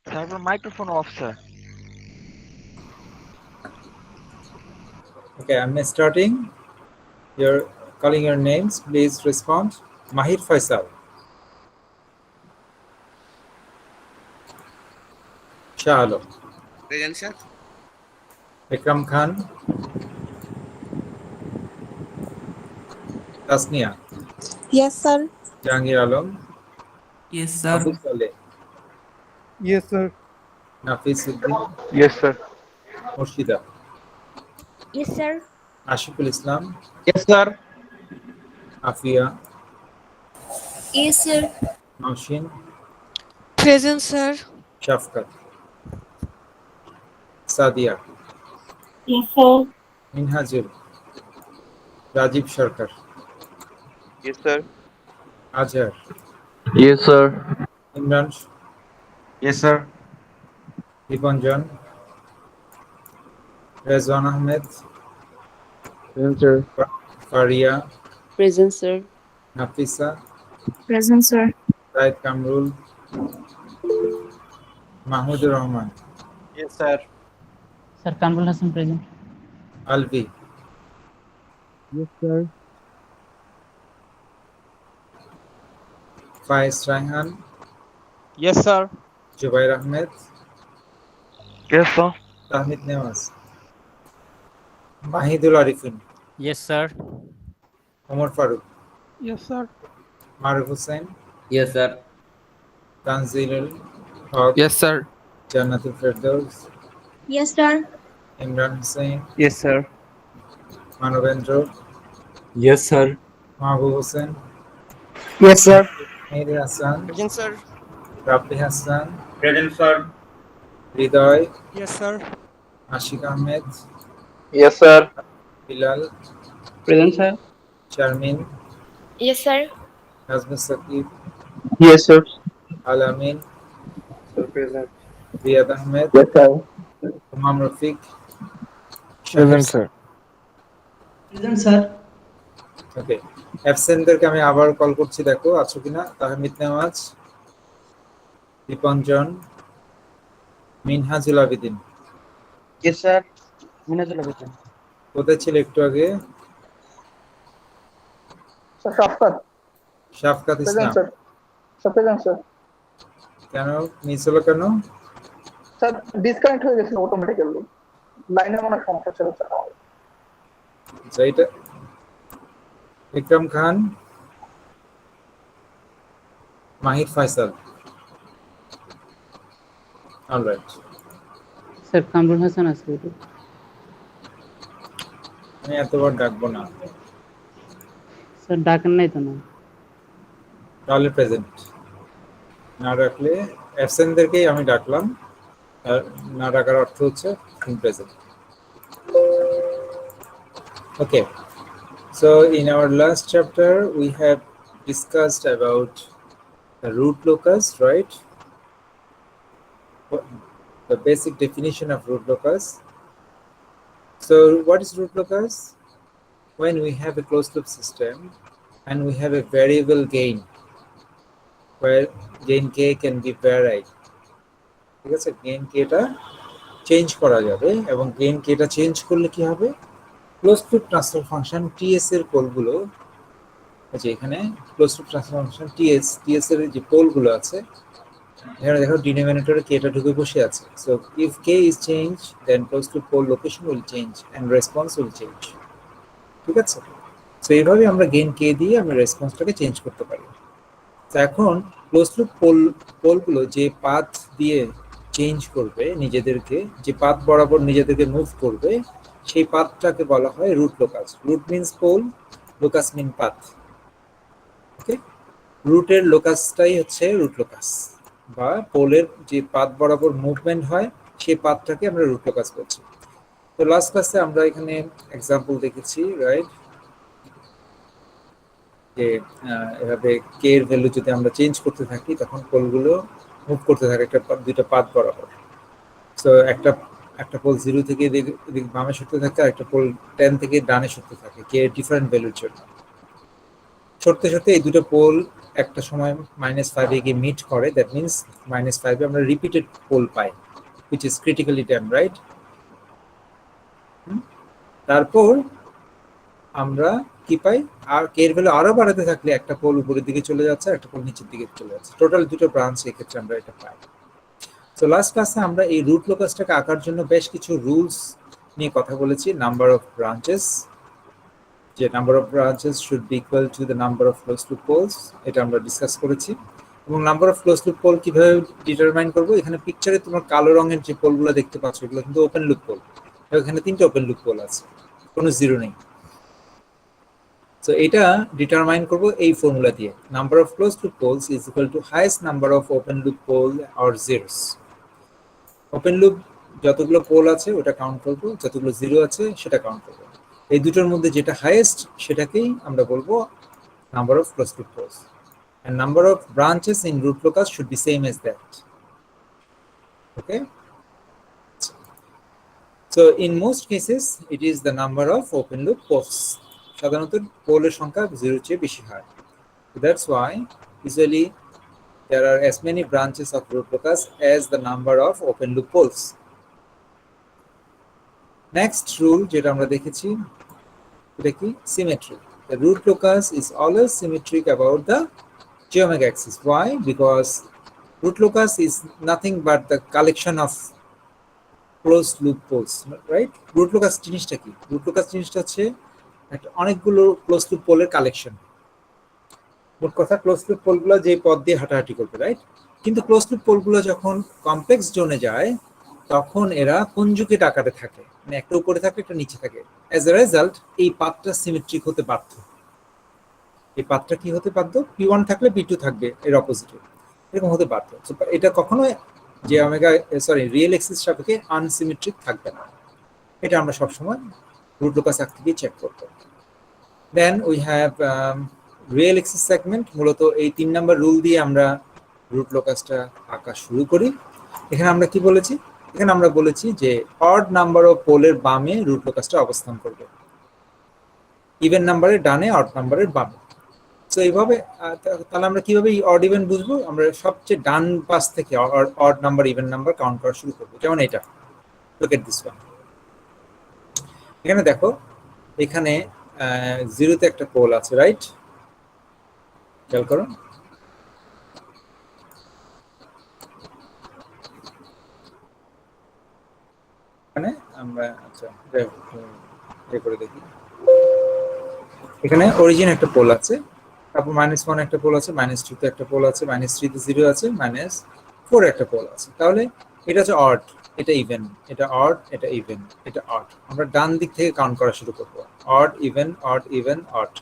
Sir, আপনার microphone off, sir. Okay, I'm starting. You're calling your names. Please respond. Mahir Faisal. Shah Alam. Present, sir. Ikram Khan. Tasnia. Yes, sir. Jahangir Alam. Yes, sir. Abu Saleh. Yes, sir. Nafis Uddin. Yes, sir. Murshida. Yes, sir. Ashiful Islam. Yes, sir. Afia. Yes, sir. Naushin. Present, sir. Shafkat. Sadia. Yes, sir. Minhajul. Rajiv Sharkar. Yes, sir. Azhar. Yes, sir. Imran. Yes, sir. Dipanjan. Rezwan Ahmed. Present, sir. Faria. Present, sir. Nafisa. Present, sir. Zaid Kamrul. Mahmudur Rahman. Yes, sir. Sir, Kamrul Hassan present. Alvi. Yes, sir. Faiz Raihan. Yes, sir. Jubair Ahmed. Yes, sir. Tahmid Nawaz. Mahidul Arifin. Yes, sir. Omar Farooq. Yes, sir. Maruf Hussain. Yes, sir. Tanzilul Haq. Yes, sir. Jannatul Firdaus. Yes, sir. Imran Hussain. Yes, sir. Manavendra. Yes, sir. Mahbub Hussain. Yes, sir. Mehdi Hassan. Present, sir. Rabbi Hassan. Present, sir. Hridoy. Yes, sir. Ashik Ahmed. Yes, sir. Bilal. Present, sir. Sharmin. Yes, sir. Nazmul Saqib. Yes, sir. Alamin. Sir, present. Riyad Ahmed. Yes, sir. Imam Rafiq. Present, sir. Present, sir. ওকে, অ্যাবসেন্টদেরকে আমি আবার call করছি, দেখো আছো কিনা। Tahmid Newaz, Dipanjan, Minhajul Abedin. Yes, sir. Minazul Abidin. কোথায় ছিল একটু আগে? Sir, Shafkat. শাফকাত Present, ইসলাম। sir. Sir, present, sir. কেন মিস হলো কেন? Sir, disconnect হয়ে গেছিল automatically. লাইনের মনে হয় সমস্যা ছিল, স্যার। আচ্ছা, এটা Ikram Khan, Mahir Faisal. Alright, Sir, Kamrul Hassan আছে এটা। আমি এতবার ডাকবো না, স্যার ডাকেন নাই তো না। তাহলে প্রেজেন্ট না ডাকলে অ্যাবসেন্টদেরকেই আমি ডাকলাম, আর না ডাকার অর্থ হচ্ছে present. Okay, so in our last chapter we have discussed about the root locus, right? The basic definition of root locus. So what is root locus? When we have a closed loop system and we have a variable gain where gain k can be varied, ঠিক আছে, gain k টা change করা যাবে, এবং gain k টা change করলে কি হবে, closed loop transfer function TS এর পোলগুলো, যে এখানে closed loop transfer function TS এর যে পোলগুলো আছে, এখানে দেখো ডিনোমিনেটরে কেটা ঢুকে বসে আছে। So if K is change then closed loop pole location will change and response will change, ঠিক আছে। সো এইভাবে আমরা গেইন কে দিয়ে আমরা রেসপন্সটাকে চেঞ্জ করতে পারি। তো এখন ক্লোজড লুপ পোলগুলো যে পাথ দিয়ে চেঞ্জ করবে নিজেদেরকে, যে পাথ বরাবর নিজেদেরকে মুভ করবে, সেই পাথটাকে বলা হয় root locus. Root means pole, locus mean path. Okay, রুটের লোকাসটাই হচ্ছে রুট লোকাস, বা পোলের যে পাথ বরাবর মুভমেন্ট হয় সেই পাথটাকে আমরা রুট লোকাস বলছি। তো লাস্ট ক্লাসে আমরা এখানে এক্সাম্পল দেখেছি, রাইট, যে এভাবে কে এর ভ্যালু যদি আমরা চেঞ্জ করতে থাকি তখন পোলগুলো মুভ করতে থাকে দুইটা পাথ বরাবর। সো একটা পোল 0 থেকে এদিক বামে সরতে থাকে, আর একটা পোল 10 থেকে ডানে সরতে থাকে কে ডিফারেন্ট ভ্যালুর জন্য। সরতে সরতে এই দুটো পোল একটা সময় -5 এ গিয়ে মিট করে, দ্যাট মিনস -5 এ আমরা রিপিটেড পোল পাই, which is critically damp, right? তারপর আমরা কি পাই, আর কে এর ভ্যালু আরো বাড়াতে থাকলে একটা পোল উপরের দিকে চলে যাচ্ছে, একটা পোল নিচের দিকে চলে যাচ্ছে, টোটাল দুটো ব্রাঞ্চ এক্ষেত্রে আমরা এটা পাই। তো লাস্ট ক্লাসে আমরা এই রুট লোকাসটাকে আঁকার জন্য বেশ কিছু রুলস নিয়ে কথা বলেছি। নাম্বার অফ ব্রাঞ্চেস, যে number of branches should be equal to the number of close loop poles, এটা আমরা ডিসকাস করেছি। এবং number of close loop pole কিভাবে ডিটারমাইন করব, এখানে পিকচারে তোমার কালো রঙের যে পোলগুলো দেখতে পাচ্ছ এগুলো কিন্তু ওপেন লুপ পোল, এখানে 3টে ওপেন লুপ পোল আছে, কোনো জিরো নেই। সো এটা ডিটারমাইন করব এই ফর্মুলা দিয়ে, number of close loop poles is equal to highest number of open loop pole or zeros. Open loop যতগুলো পোল আছে ওটা কাউন্ট করব, যতগুলো জিরো আছে সেটা কাউন্ট করব, এই দুটোর মধ্যে যেটা হাইয়েস্ট সেটাকেই আমরা বলবো number of close loop poles, and number of branches in root locus should be same as that. Okay, so in most cases it is the number of open loop poles, সাধারণত পোলের সংখ্যা 0 চেয়ে বেশি হয়, so that's why usually there are as many branches of root locus as the number of open loop poles. Next rule যেটা আমরা দেখেছি এটা কি, symmetry. The root locus is always symmetric about the geometric axis. Why? Because root locus is nothing but the collection of closed loop poles, right? Root locus জিনিসটা কি? Root locus জিনিসটা হচ্ছে একটা অনেকগুলো ক্লোজ লুপ পোলের collection. মোট কথা close loop পোলগুলো যে পথ দিয়ে হাঁটাহাঁটি করবে, রাইট? কিন্তু ক্লোজ লুপ পোলগুলো যখন কমপ্লেক্স জোনে যায় তখন এরা কনজুগেট আকারে থাকে, মানে একটা উপরে থাকে একটা নিচে থাকে। অ্যাজ এ রেজাল্ট এই পাথটা সিমেট্রিক হতে বাধ্য। এই পাথটা কি হতে বাধ্য? P1 থাকলে P2 থাকবে এর অপোজিটে, এরকম হতে বাধ্য। এটা কখনোই যে ওমেগা রিয়েল এক্সিস সাপেক্ষে আনসিমেট্রিক থাকবে না, এটা আমরা সবসময় রুট লোকাস আঁকতে গিয়ে চেক করব। Then we have real axis segment, মূলত এই 3 নাম্বার রুল দিয়ে আমরা রুট লোকাসটা আঁকা শুরু করি। এখানে আমরা কি বলেছি? এখানে আমরা বলেছি যে অড নাম্বার অফ পোলের বামে রুট লোকাসটা অবস্থান করবে, ইভেন নাম্বারের ডানে, অড নাম্বারের বামে। সো এইভাবে তাহলে আমরা কিভাবে অড ইভেন বুঝবো? আমরা সবচেয়ে ডান পাশ থেকে odd number even number count করা শুরু করবো, যেমন এটা, লুক এট দিস ওয়ান। এখানে দেখো, এখানে 0তে একটা পোল আছে, রাইট? খেয়াল করো, এখানে আমরা আচ্ছা করে দেখি, এখানে অরিজিন একটা পোল আছে, তারপর -1 একটা পোল আছে, -2 তে একটা পোল আছে, -3 তে 0 আছে, -4 একটা পোল আছে। তাহলে এটা হচ্ছে অড, এটা ইভেন, এটা অড, এটা ইভেন, এটা অড। আমরা ডান দিক থেকে কাউন্ট করা শুরু করব, odd even, odd even, odd.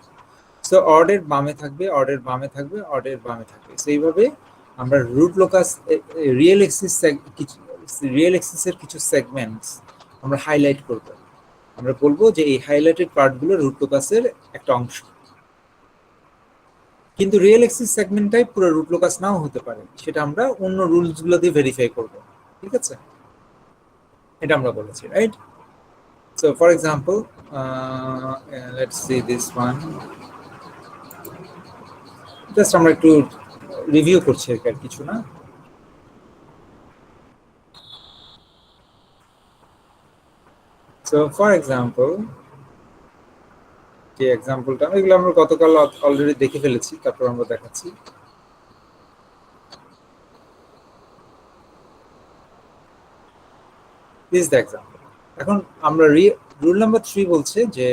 So odd এর বামে থাকবে, অড এর বামে থাকবে, অড এর বামে থাকবে। সো এইভাবে আমরা রুট লোকাস রিয়েল এক্সিসের কিছু সেগমেন্টস আমরা হাইলাইট করব। আমরা বলবো যে এই হাইলাইটেড পার্টগুলো রুট লোকাসের একটা অংশ। কিন্তু রিয়েল এক্সিস সেগমেন্টটাই পুরো রুট লোকাস নাও হতে পারে, সেটা আমরা অন্য রুলসগুলো দিয়ে ভেরিফাই করব, ঠিক আছে? এটা আমরা বলেছি, right? So for example let's see this one, just আমরা একটু রিভিউ করছি আর কিছু না। সো ফর এক্সাম্পল, যে এক্সাম্পলটা এগুলো আমরা গতকাল অলরেডি দেখে ফেলেছি, তারপর আমরা দেখাচ্ছি। This the example. এখন আমরা রুল নাম্বার 3 বলছে যে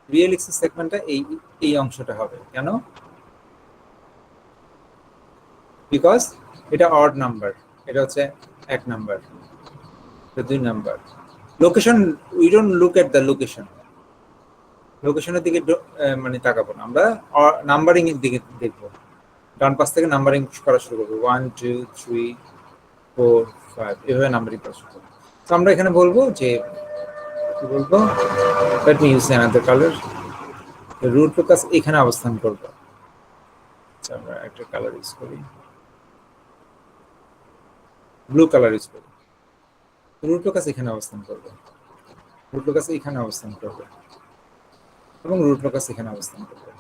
রিয়েল এক্সিস সেগমেন্টটা এই অংশটা হবে। কেন? বিকজ এটা অড নাম্বার, এটা হচ্ছে 1 নাম্বার, এটা 2 number. Location, we don't look at the location, লোকেশনের দিকে মানে তাকাবো না, আমরা নাম্বারিং এর দিকে দেখবো। ডান পাশ থেকে নাম্বারিং করা শুরু করবো, 1 2 3 4 5 এভাবে নাম্বারিং করা শুরু করবো। তো আমরা এখানে বলবো যে কি বলবো, let me use another colour. Root locus এখানে অবস্থান করবে। আচ্ছা, আমরা একটা কালার ইউজ করি, ব্লু কালার ইউজ করি। রুট লোকাস এখানে অবস্থান করবে, রুট লোকাস এখানে অবস্থান করবে, এবং রুট লোকাস এখানে অবস্থান করবে।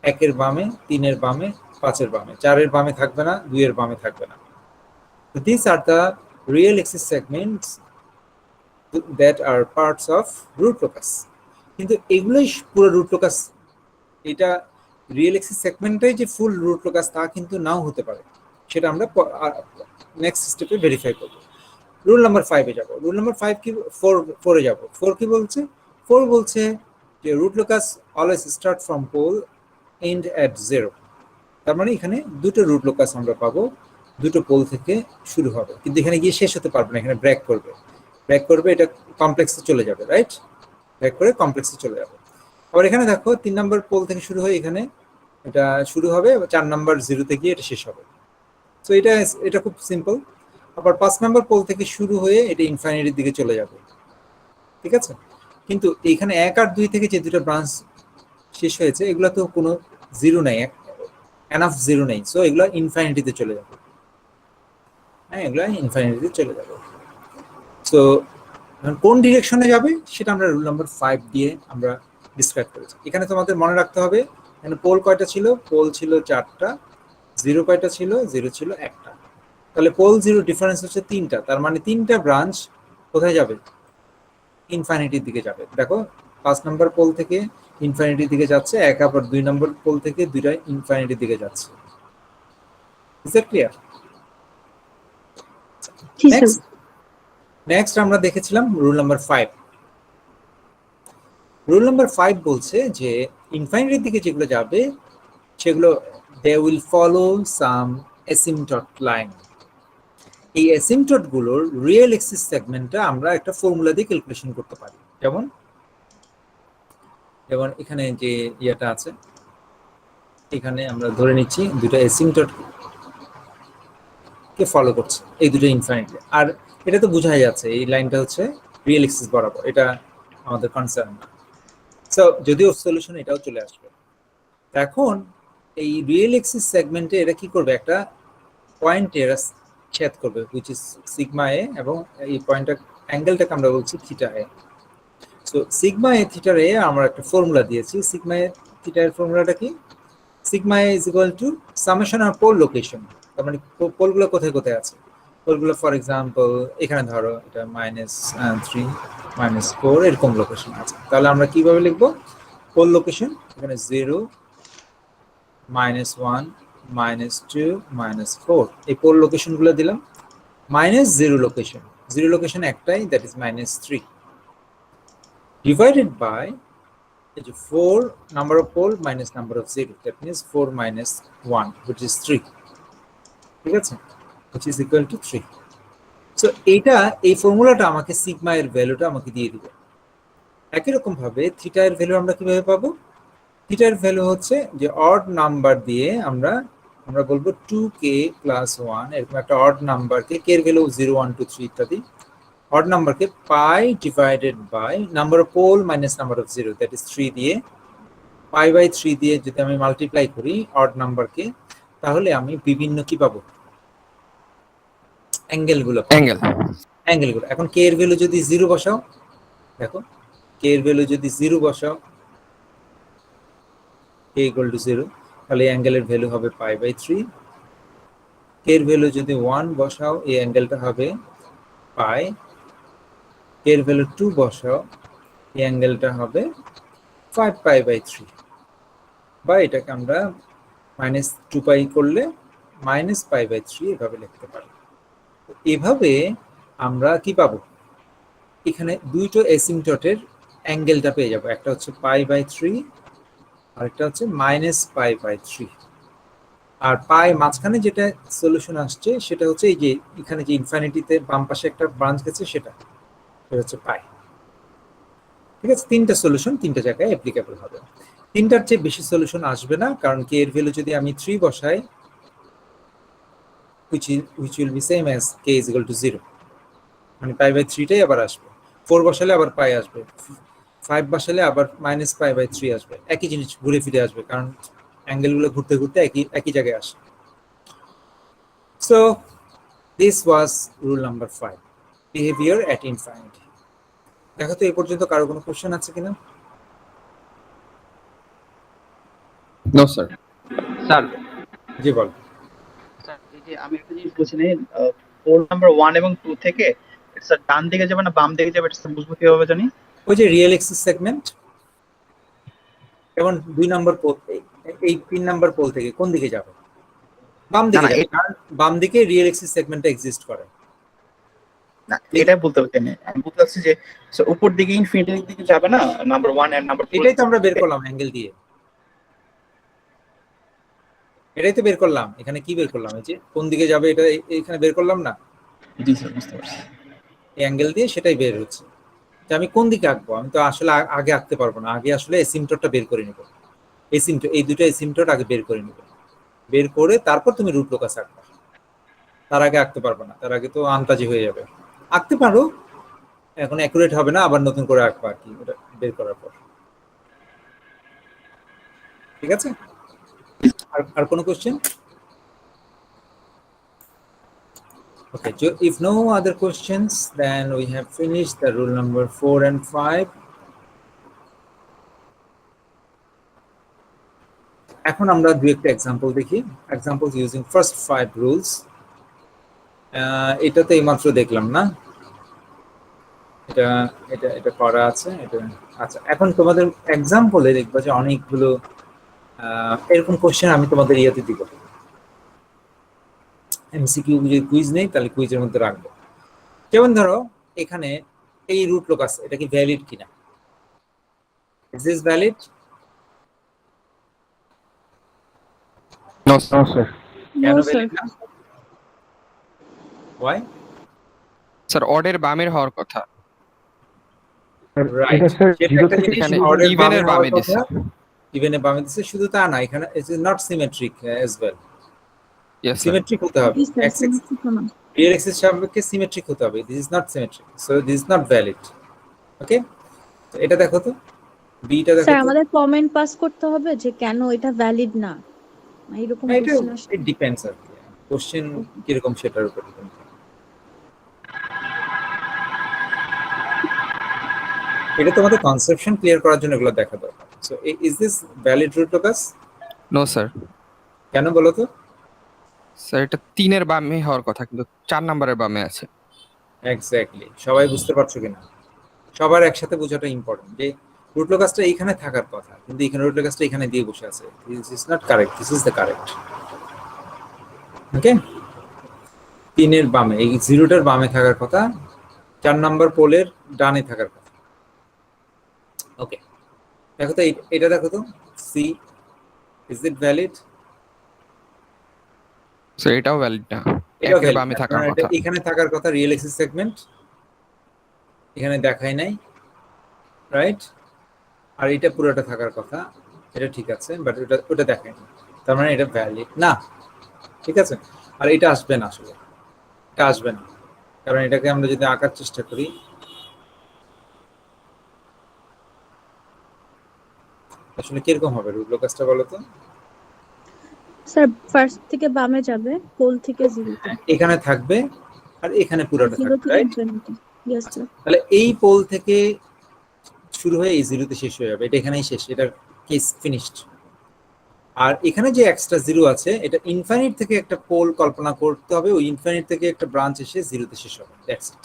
1-এর বামে, 3-এর বামে, 5-এর বামে, 4-এর বামে থাকবে না, 2-এর বামে থাকবে না। So these are the real axis segments that are parts of root locus. কিন্তু এগুলোই পুরো রুট লোকাস। এটা রিয়েল এক্সিস সেগমেন্টটাই যে ফুল রুট লোকাস তা কিন্তু নাও হতে পারে, সেটা আমরা নেক্সট স্টেপে ভেরিফাই করব। রুল নাম্বার 5-এ যাব। রুল নাম্বার 5 কি 4-এ যাব। 4 কি বলছে? 4 বলছে যে root locus always start from pole end at 0। তার মানে এখানে দুটো রুট লোকাস আমরা পাবো, দুটো পোল থেকে শুরু হবে, কিন্তু এখানে গিয়ে শেষ হতে পারবে না, এখানে ব্রেক করবে, এটা কমপ্লেক্সে চলে যাবে, রাইট? ব্রেক করে কমপ্লেক্সে চলে যাবে। আবার এখানে দেখো 3 নম্বর পোল থেকে শুরু হয়ে এখানে এটা শুরু হবে, 4 নম্বর 0-তে গিয়ে এটা শেষ হবে। সো এটা খুব সিম্পল। আবার 5 নম্বর পোল থেকে শুরু হয়ে এটা ইনফাইনিটির দিকে চলে যাবে, ঠিক আছে? কিন্তু এখানে 1 আর 2 থেকে যে দুটো ব্রাঞ্চ শেষ হয়েছে এগুলো তো কোনো জিরো নাই, এনাফ জিরো নেই, সো এগুলো ইনফাইনিটিতে চলে যাবে। হ্যাঁ, এগুলো ইনফাইনিটিতে চলে যাবে। সো কোন ডিরেকশনে যাবে সেটা আমরা রুল নাম্বার 5 দিয়ে আমরা ডিসক্রাইব করেছি। এখানে তোমাদের মনে রাখতে হবে এখানে পোল কয়টা ছিল? পোল ছিল 4টা, জিরো কয়টা ছিল? জিরো ছিল 1টা। তাহলে পোল জিরো ডিফারেন্স হচ্ছে 3টা, তার মানে 3টা ব্রাঞ্চ কোথায় যাবে? ইনফাইনিটির দিকে যাবে। দেখো 5 নম্বর পোল থেকে ইনফাইনিটির দিকে যাচ্ছে, আবার 2 নম্বর পোল থেকে দুইটা ইনফাইনিটির দিকে যাচ্ছে। Is that clear? নেক্সট আমরা দেখেছিলাম রুল নাম্বার 5। রুল নাম্বার 5 বলছে যে ইনফাইনিটির দিকে যেগুলো যাবে সেগুলো they will follow some asymptote line. এই অ্যাসিম্পটট গুলোর রিয়েল এক্সিস সেগমেন্টটা আমরা একটা ফর্মুলা দিয়ে ক্যালকুলেশন করতে পারি। যেমন এখানে যে ইয়েটা আছে, এখানে আমরা ধরে নিচ্ছি দুটো অ্যাসিম্পটট কে ফলো করছে, এই দুটো ইনফাইনিটি। আর এটা তো বোঝাই যাচ্ছে এই লাইনটা হচ্ছে রিয়েল এক্সিস বরাবর, এটা আমাদের কনসার্ন না। সো যদিও সলিউশন এটাও চলে আসবে। এখন এই রিয়েল এক্সিস সেগমেন্টে এটা কি করবে? একটা পয়েন্ট এরা ছেদ করবে, হুইচ ইজ সিগমা এ, এবং এই পয়েন্টটা অ্যাঙ্গেলটাকে আমরা বলছি theta A. So sigma A theta A আমরা একটা ফর্মুলা দিয়েছি। সিগমা এ থিটা এর ফর্মুলাটা কি? Sigma A is equal to summation of pole location. তার মানে পোলগুলো কোথায় কোথায় আছে? পোলগুলো ফর এক্সাম্পল এখানে ধরো এটা -3 -4 এরকম লোকেশন আছে। তাহলে আমরা কিভাবে লিখবো পোল লোকেশন? এখানে 0 -1 -2 -4 এই পোল লোকেশন গুলো দিলাম। -0 লোকেশন, 0 লোকেশন একটাই, দ্যাট ইজ -3 ডিভাইডেড বাই এই যে 4 number of pole minus number of 0, that means 4 - 1 which is 3, ঠিক আছে, which is equal to 3. So এই ফর্মুলাটা আমাকে সিগমা এর ভ্যালুটা আমাকে দিয়ে দিবে। একই রকম ভাবে থিটা এর ভ্যালু আমরা কিভাবে পাবো? থিটা এর ভ্যালু হচ্ছে যে অড নাম্বার দিয়ে আমরা বলবো 2k + 1 এরকম একটা অড নাম্বারকে, k এর ভ্যালু 0 1 2 3 ইত্যাদি, অড নাম্বারকে pi divided by number of pole minus number of 0, that is 3 দিয়ে, পাই বাই 3 দিয়ে যদি আমি মাল্টিপ্লাই করি অড নাম্বারকে, তাহলে আমি বিভিন্ন কি পাবো? অ্যাঙ্গেলগুলো। এখন k এর ভ্যালু যদি 0 বসাও, দেখো k এর ভ্যালু যদি 0 বসাও, k = 0, তাহলে এই অ্যাঙ্গেলের ভ্যালু হবে পাই বাই 3। k এর ভ্যালু যদি 1 বসাও, এই অ্যাঙ্গেলটা হবে পাই। k এর ভ্যালু 2 বসাও, এই অ্যাঙ্গেলটা হবে 5 পাই বাই 3, বা এটাকে আমরা -2 পাই করলে -পাই বাই 3 এভাবে লিখতে পারি। এভাবে আমরা কি পাবো? এখানে দুইটো অ্যাসিম্পটটের অ্যাঙ্গেলটা পেয়ে যাবো, একটা হচ্ছে পাই বাই 3 আর একটা হচ্ছে -পাই বাই 3। আর পাই মাঝখানে যেটা সলিউশন আসছে সেটা হচ্ছে এই যে এখানে যে ইনফিনিটিতে বাম পাশে একটা ব্রাঞ্চ গেছে সেটা হচ্ছে পাই, ঠিক আছে। 3টা সলিউশন 3টা জায়গায় অ্যাপ্লিকেবল হবে। 3টার চেয়ে বেশি সলিউশন আসবে না, কারণ k এর ভ্যালু যদি আমি 3 বসাই, which will be same as k is equal to 0, মানে পাই বাই 3টাই আবার আসবে। 4 বসালে আবার পাই আসবে, 5 বসালে আবার -পাই বাই 3 আসবে, একই জিনিস ঘুরে ফিরে আসবে, কারণ অ্যাঙ্গেলগুলো ঘুরতে ঘুরতে একই জায়গায় আসে। So this was rule number 5, behaviour at infinity. দেখো তো এই পর্যন্ত কারো কোনো কোশ্চেন আছে কিনা? No, sir. স্যার জি বল। স্যার এই যে আমি একটা জিনিস বলছি না, পোল নাম্বার 1 এবং 2 থেকে স্যার ডান দিকে যাবে না বাম দিকে যাবে, এটা স্যার বুঝবো কিভাবে জানি? ওই যে রিয়েল এক্সিস সেগমেন্ট, যেমন 2 নম্বর পোল, এই 3 নম্বর পোল থেকে কোন দিকে যাবে? বাম দিকে না, যাবে, কারণ বাম দিকে রিয়েল এক্সিস সেগমেন্টটা এক্সিস্ট করে। না এটা বলতে পারছি না, আমি বলতে চাচ্ছি যে স্যার উপর দিকে ইনফিনিটির দিকে যাবে না নাম্বার 1 এন্ড নাম্বার 2? এটাই তো আমরা বের করলাম অ্যাঙ্গেল দিয়ে, এটাই তো বের করলাম। এখানে কি বের করলাম? এই যে কোন দিকে যাবে এটা এখানে বের করলাম না, জি স্যার বুঝতে পারছি। এই অ্যাঙ্গেল দিয়ে সেটাই বের হচ্ছে। তো আমি কোন দিকে আঁকবো? আমি তো আসলে আগে আঁকতে পারবো না, আগে আসলে এসিমটরটা বের করে নেবো। এসিমটর, এই দুটো এসিমটর আগে বের করে নেবো, বের করে তারপর তুমি রুট লোকাস আঁকবা। তার আগে আঁকতে পারবো না, তার আগে তো আন্তাজি হয়ে যাবে। আঁকতে পারো, এখন অ্যাকুরেট হবে না, আবার নতুন করে আঁকবা আর কি, ওটা বের করার পর। ঠিক আছে? আর কোনো question? Okay, so if no other questions, then we have finished the rule number 4 and 5. এখন আমরা দুই একটা এক্সাম্পল দেখি। Examples using first 5 rules. এটা তো এইমাত্র দেখলাম না, এটা এটা এটা করা আছে এটা। আচ্ছা, এখন তোমাদের এক্সাম্পলে দেখবা যে অনেকগুলো এরকম কোশ্চেন আমি তোমাদের ইয়েতে দিব। এমসিকিউ যদি কুইজ নেই তাহলে কুইজের মধ্যে রাখবো। যেমন ধরো এখানে এই রুট লোকাস, এটা কি ভ্যালিড কিনা? Is this valid? No, sir. কেন No, sir. ভ্যালিড না? Why? স্যার অর্ডের বামের হওয়ার কথা। Right. সেটা একটা জিনিস, এখানে order ইভেনের হওয়ার বামে কথা, দিছে। ইভেনের বামে দিছে। শুধু তা না, এখানে it's not symmetric as well. Yes, sir. Symmetric হতে হবে, Yes, sir. x axis real axis সাপেক্ষে সিমেট্রিক হতে হবে। This is not symmetric, so this is not valid. Okay, তো এটা দেখো তো, বিটা দেখো স্যার তো। আমাদের কমেন্ট পাস করতে হবে যে কেন এটা ভ্যালিড না, এরকম এটা কোশ্চেন আসে। ইট ডিপেন্ডস আর কি, কোশ্চেন কিরকম সেটার উপর ডিপেন্ড করে। এটা তোমাদের কনসেপশন ক্লিয়ার করার জন্য এগুলো দেখা দরকার। So is this valid root locus? No, sir. কেন বলো তো? স্যার এটা 3 এর বামে হওয়ার কথা কিন্তু 4 নাম্বারের বামে আছে। এক্স্যাক্টলি, সবাই বুঝতে পারছো কিনা? সবার একসাথে বোঝাটা ইম্পর্টেন্ট যে রুট লোকাসটা এইখানে থাকার কথা, কিন্তু এখানে রুট লোকাসটা এখানে দিয়ে বসে আছে। This is not correct, this is the correct. Okay, 3 এর বামে, এই জিরোটার বামে থাকার কথা, 4 নাম্বার পোলের ডানে থাকার কথা। ওকে, দেখো তো এটা দেখো তো, see is it valid? Sir এটাও ভ্যালিড না, এটাও একের valid বামে না, থাকার কারণ এটা কথা। এখানে থাকার কথা রিয়েল এক্সিস সেগমেন্ট, এখানে দেখাই নাই, রাইট? আর এটা পুরোটা থাকার কথা, এটা ঠিক আছে, বাট ওটা দেখাই না, তার মানে এটা ভ্যালিড না। ঠিক আছে, আর এটা আসবে না, আসলে এটা আসবে না, কারণ এটাকে আমরা যদি আঁকার চেষ্টা করি, আসলে কিরকম হবে রুট লোকাসটা বলো তো? স্যার ফার্স্ট থেকে বামে যাবে, পোল থেকে জিরোতে, এখানে থাকবে আর এখানে পুরোটা জিরো থাকবে, থেকে রাইট? ইনফিনিটি। Yes sir. তাহলে এই পোল থেকে শুরু হয়ে এই জিরোতে শেষ হয়ে যাবে, এটা এখানেই শেষ, এটা কেস ফিনিশড। আর এখানে যে এক্সট্রা জিরো আছে, এটা ইনফাইনাইট থেকে একটা পোল কল্পনা করতে হবে, ওই ইনফাইনাইট থেকে একটা ব্রাঞ্চ এসে জিরোতে শেষ হবে, দ্যাটস ইট।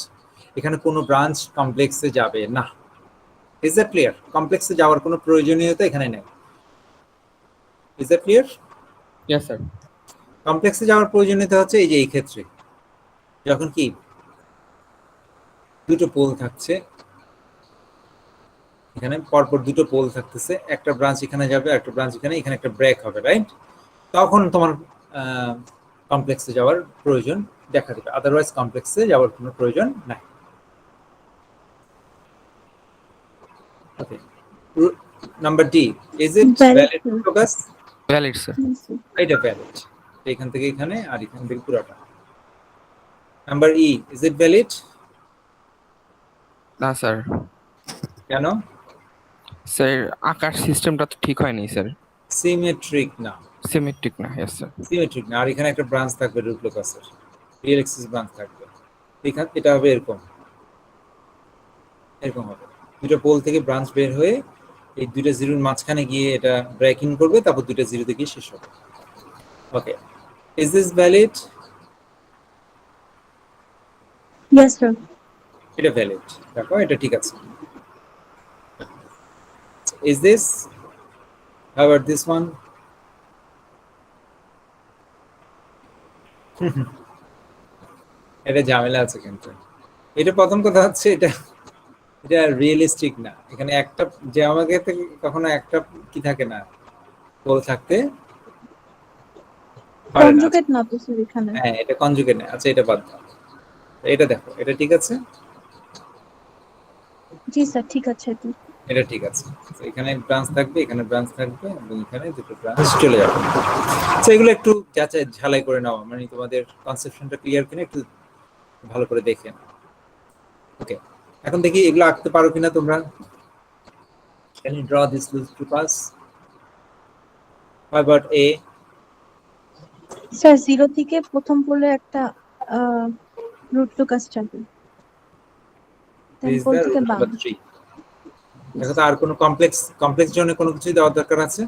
এখানে কোনো ব্রাঞ্চ কমপ্লেক্সে যাবে না। Is that clear? কমপ্লেক্সে যাওয়ার কোনো প্রয়োজনীয়তা এখানে নেই। Is that clear? Yes, sir. কমপ্লেক্সে যাওয়ার প্রয়োজনীয়তা হচ্ছে এই যে এই ক্ষেত্রে, যখন কি দুটো পোল থাকছে, এখানে পরপর দুটো পোল থাকতেছে, একটা ব্রাঞ্চ এখানে যাবে, একটা ব্রাঞ্চ এখানে, এখানে একটা ব্রেক হবে, রাইট? তখন তোমার কমপ্লেক্সে যাওয়ার প্রয়োজন দেখা দেবে, আদারওয়াইজ কমপ্লেক্সে যাওয়ার কোনো প্রয়োজন নাই। Okay, number D, is it valid locus? Valid sir. এটা ভ্যালিড, এখান থেকে এখানে আর এখান থেকে পুরোটা। Number E, is it valid? না স্যার, কেন? স্যার আকার সিস্টেমটা তো ঠিক হয়নি স্যার, সিমেট্রিক না, সিমেট্রিক না। Yes, sir. সিমেট্রিক না। আর এখানে একটা ব্রাঞ্চ থাকবে রুট লোকাসের, রিয়েল এক্সিস ব্রাঞ্চ থাকবে, এখানে এটা হবে এরকম, এরকম হবে, দুটো পোল থেকে ব্রাঞ্চ বের হয়ে এই দুইটা জিরোর মাঝখানে গিয়ে এটা ব্রেক ইন করবে, তারপর দুইটা জিরোতে গিয়ে শেষ হবে। Okay, is this valid? Yes, sir. এটা ভ্যালিড, দেখো এটা ঠিক আছে। Is this? How about this one? এটা ঝামেলা আছে কিন্তু। এটা প্রথম কথা হচ্ছে এটা রিয়েলিস্টিক না। এখানে একটা যে আমাকে থেকে কখনো একটা কি থাকে না, পোল থাকতে পারে না। Conjugate না তো স্যার এখানে। হ্যাঁ, এটা কনজুগেট না। আচ্ছা, এটা বাদ দাও। এটা দেখো, এটা ঠিক আছে? জি স্যার, ঠিক আছে তো। এটা ঠিক আছে। তো এখানে ব্রাঞ্চ থাকবে, এখানে ব্রাঞ্চ থাকবে, এবং এখানে দুটো ব্রাঞ্চ চলে যাবে। তো এগুলো একটু যাচাই ঝালাই করে নাও, মানে তোমাদের কনসেপশনটা ক্লিয়ার কিনা একটু ভালো করে দেখে নাও। ওকে, এখন দেখি এগুলো আঁকতে পারো কিনা তোমরা। Can you draw this loop to pass? How about A? Sir 0 থেকে প্রথম পোলে একটা রুট লোকাস যাবে। This is পোল the থেকে root বাম। number 3. দেখো তো আর কোনো কমপ্লেক্স জোনে কোনো কিছু দেওয়ার দরকার আছে?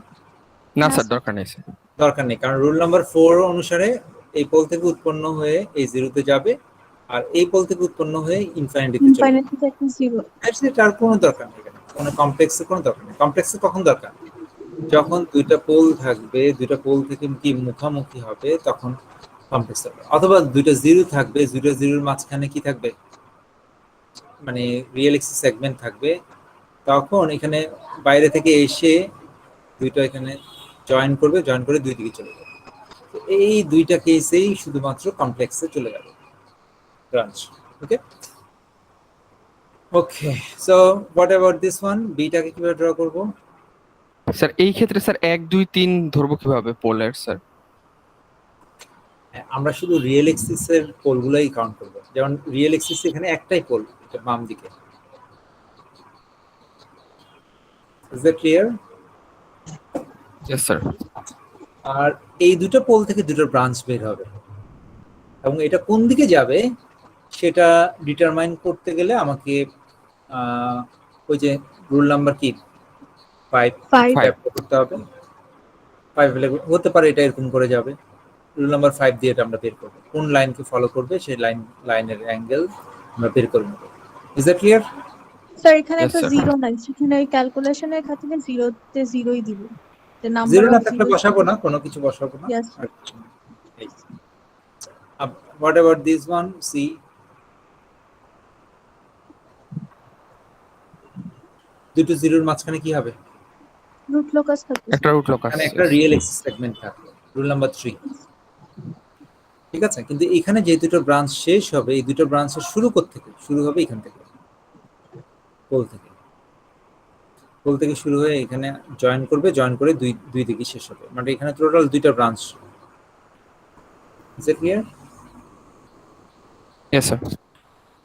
না স্যার, দরকার নেই স্যার। দরকার নেই, কারণ রুল নাম্বার 4 অনুসারে এই পোল থেকে উৎপন্ন হয়ে এই জিরোতে যাবে, আর এই পোল থেকে উৎপন্ন হয়ে ইনফাইনিটিতে চলে যাবে। ইনফাইনাইট থেকে একটা 0। এটার কোনো দরকার নেই, কোনো কমপ্লেক্সের কোনো দরকার নেই। কমপ্লেক্সে কখন দরকার? যখন দুইটা পোল থাকবে, দুইটা পোল থেকে কি মুখামুখি হবে তখন কমপ্লেক্স হবে। অথবা দুইটা জিরো থাকবে, দুইটা জিরোর মাঝখানে কি থাকবে, মানে রিয়েল এক্সিস সেগমেন্ট থাকবে, তখন এখানে বাইরে থেকে এসে দুইটা এখানে জয়েন করবে, জয়েন করে দুই দিকে চলে যাবে। তো এই দুইটা কেসেই শুধুমাত্র কমপ্লেক্সে চলে যাবে branch. Okay okay, so what about this one? বিটাকে কিভাবে ড্র করব? স্যার এই ক্ষেত্রে স্যার 1 2 3 ধরবো কিভাবে পোলের স্যার? আমরা শুধু রিয়েল এক্সিসের পোলগুলোই কাউন্ট করব। যেমন রিয়েল এক্সিস এখানে একটাই পোল, এটা বাম দিকে। Is that clear? Yes sir. আর এই দুটো পোল থেকে দুটো ব্রাঞ্চ বের হবে, এবং এটা কোন দিকে যাবে সেটা ডিটারমাইন করতে গেলে আমাকে ওই যে রুল নাম্বার কি 5 5 করতে হবে। 5 হতে পারে এটা এরকম করে যাবে। রুল নাম্বার 5 দিয়ে এটা আমরা বের করবো, কোন লাইনকে ফলো করবে সেই লাইনের অ্যাঙ্গেল আমরা বের করে নেব। Is that clear? স্যার এখানে Yes, তো sir. 0 নাই, সেখানে ওই ক্যালকুলেশনের খাতিরে 0 তে 0ই দিব। the number জিরো না of থাকলে zeros- বসাবো না, কোনো কিছু বসাবো না। Yes. What about this one? See, দুটো জিরোর মাঝখানে কি হবে? root locus থাকবে একটা রুট লোকাস। এখানে একটা রিয়েল এক্সিস সেগমেন্ট থাকবে, রুল নাম্বার 3। ঠিক আছে, কিন্তু এখানে যে দুটো ব্রাঞ্চ শেষ হবে, এই দুটো ব্রাঞ্চের শুরু থেকে শুরু হবে এখান থেকে, পোল থেকে শুরু হয়ে এখানে জয়েন করবে, জয়েন করে দুই দিকে শেষ হবে, মানে এখানে টোটাল দুইটা branch. Is it clear? Yes sir.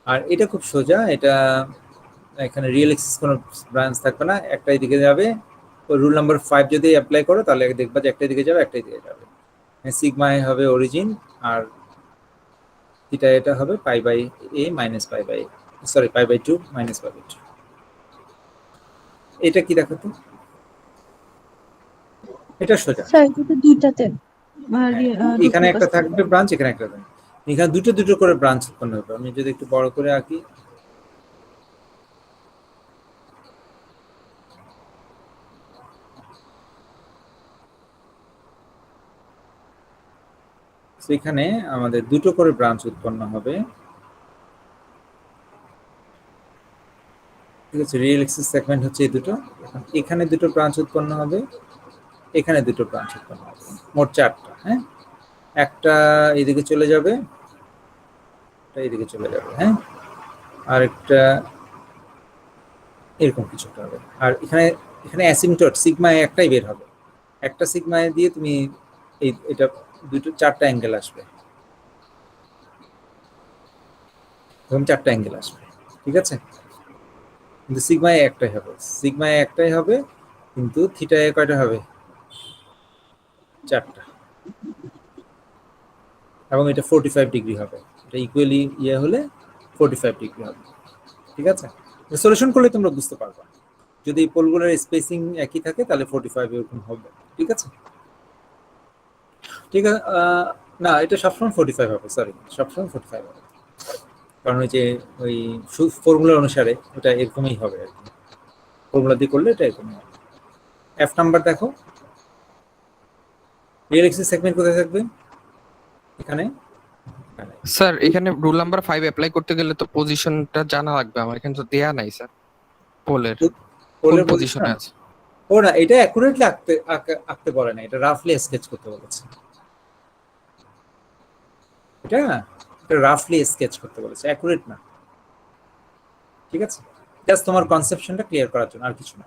আর এটা খুব সোজা, এটা এখানে রিয়েল এক্সিস কোনো ব্রাঞ্চ থাকবে না, একটাই দিকে যাবে। তো রুল নাম্বার 5 যদি অ্যাপ্লাই করো তাহলে দেখবা যে একটাই দিকে যাবে, একটাই দিকে যাবে। সিগমা এ হবে অরিজিন, আর থিটা এটা হবে pi by A minus pi by, sorry pi by 2 minus pi by 2। এটা কি দেখো তো, এটা সোজা। স্যার এটা দুইটাতে এখানে একটা থাকবে ব্রাঞ্চ, এখানে একটা থাকবে, এখানে দুটো করে ব্রাঞ্চ উৎপন্ন হবে। আমি যদি একটু বড় করে আঁকি, সেখানে আমাদের দুটো করে ব্রাঞ্চ উৎপন্ন হবে। ঠিক আছে, রিয়েল এক্সিস সেগমেন্ট হচ্ছে এই দুটো। এখানে দুটো ব্রাঞ্চ উৎপন্ন হবে, এখানে দুটো ব্রাঞ্চ উৎপন্ন হবে, মোট 4টা। হ্যাঁ, একটা এইদিকে চলে যাবে, একটা এইদিকে চলে যাবে, হ্যাঁ, আর একটা এরকম কিছু হবে। আর এখানে অ্যাসিম্পটট সিগমা একটাই বের হবে, একটা সিগমা দিয়ে তুমি এটা দুটো 4টা অ্যাঙ্গেল আসবে, এরকম 4টা অ্যাঙ্গেল আসবে। ঠিক আছে, কিন্তু সিগমা একটাই হবে, কিন্তু থিটা এ কয়টা হবে? 4টা, এবং এটা 45 ডিগ্রি হবে। এটা ইকুয়ালি হলে 45 ডিগ্রি হবে। ঠিক আছে, সলিউশন করলে তোমরা বুঝতে পারবা। যদি পোলগুলোর স্পেসিং একই থাকে তাহলে 45 এরকম হবে, ঠিক আছে? ঠিক আছে, না এটা সবসময় 45 হবে, সরি সবসময় 45 হবে, কারণ ওই যে ওই ফর্মুলা অনুসারে ওটা এরকমই হবে আর কি, ফর্মুলা দিয়ে করলে এটা এরকমই হবে। এফ নাম্বার দেখো, রিয়েল এক্সিস সেগমেন্ট কোথায় থাকবে? এখানে। স্যার এখানে রুল নাম্বার 5 অ্যাপ্লাই করতে গেলে তো পজিশনটা জানা লাগবে, আমার এখানে তো দেয়া নাই স্যার পোলের কোন পোলের পজিশনে আছে। ও না, এটা অ্যাকুরেটলি আঁকতে বলে না, এটা রাফলি স্কেচ করতে বলেছে। এটা রাফলি স্কেচ করতে বলেছে, অ্যাকুরেট না, ঠিক আছে? জাস্ট তোমার কনসেপশনটা ক্লিয়ার করার জন্য, আর কিছু না।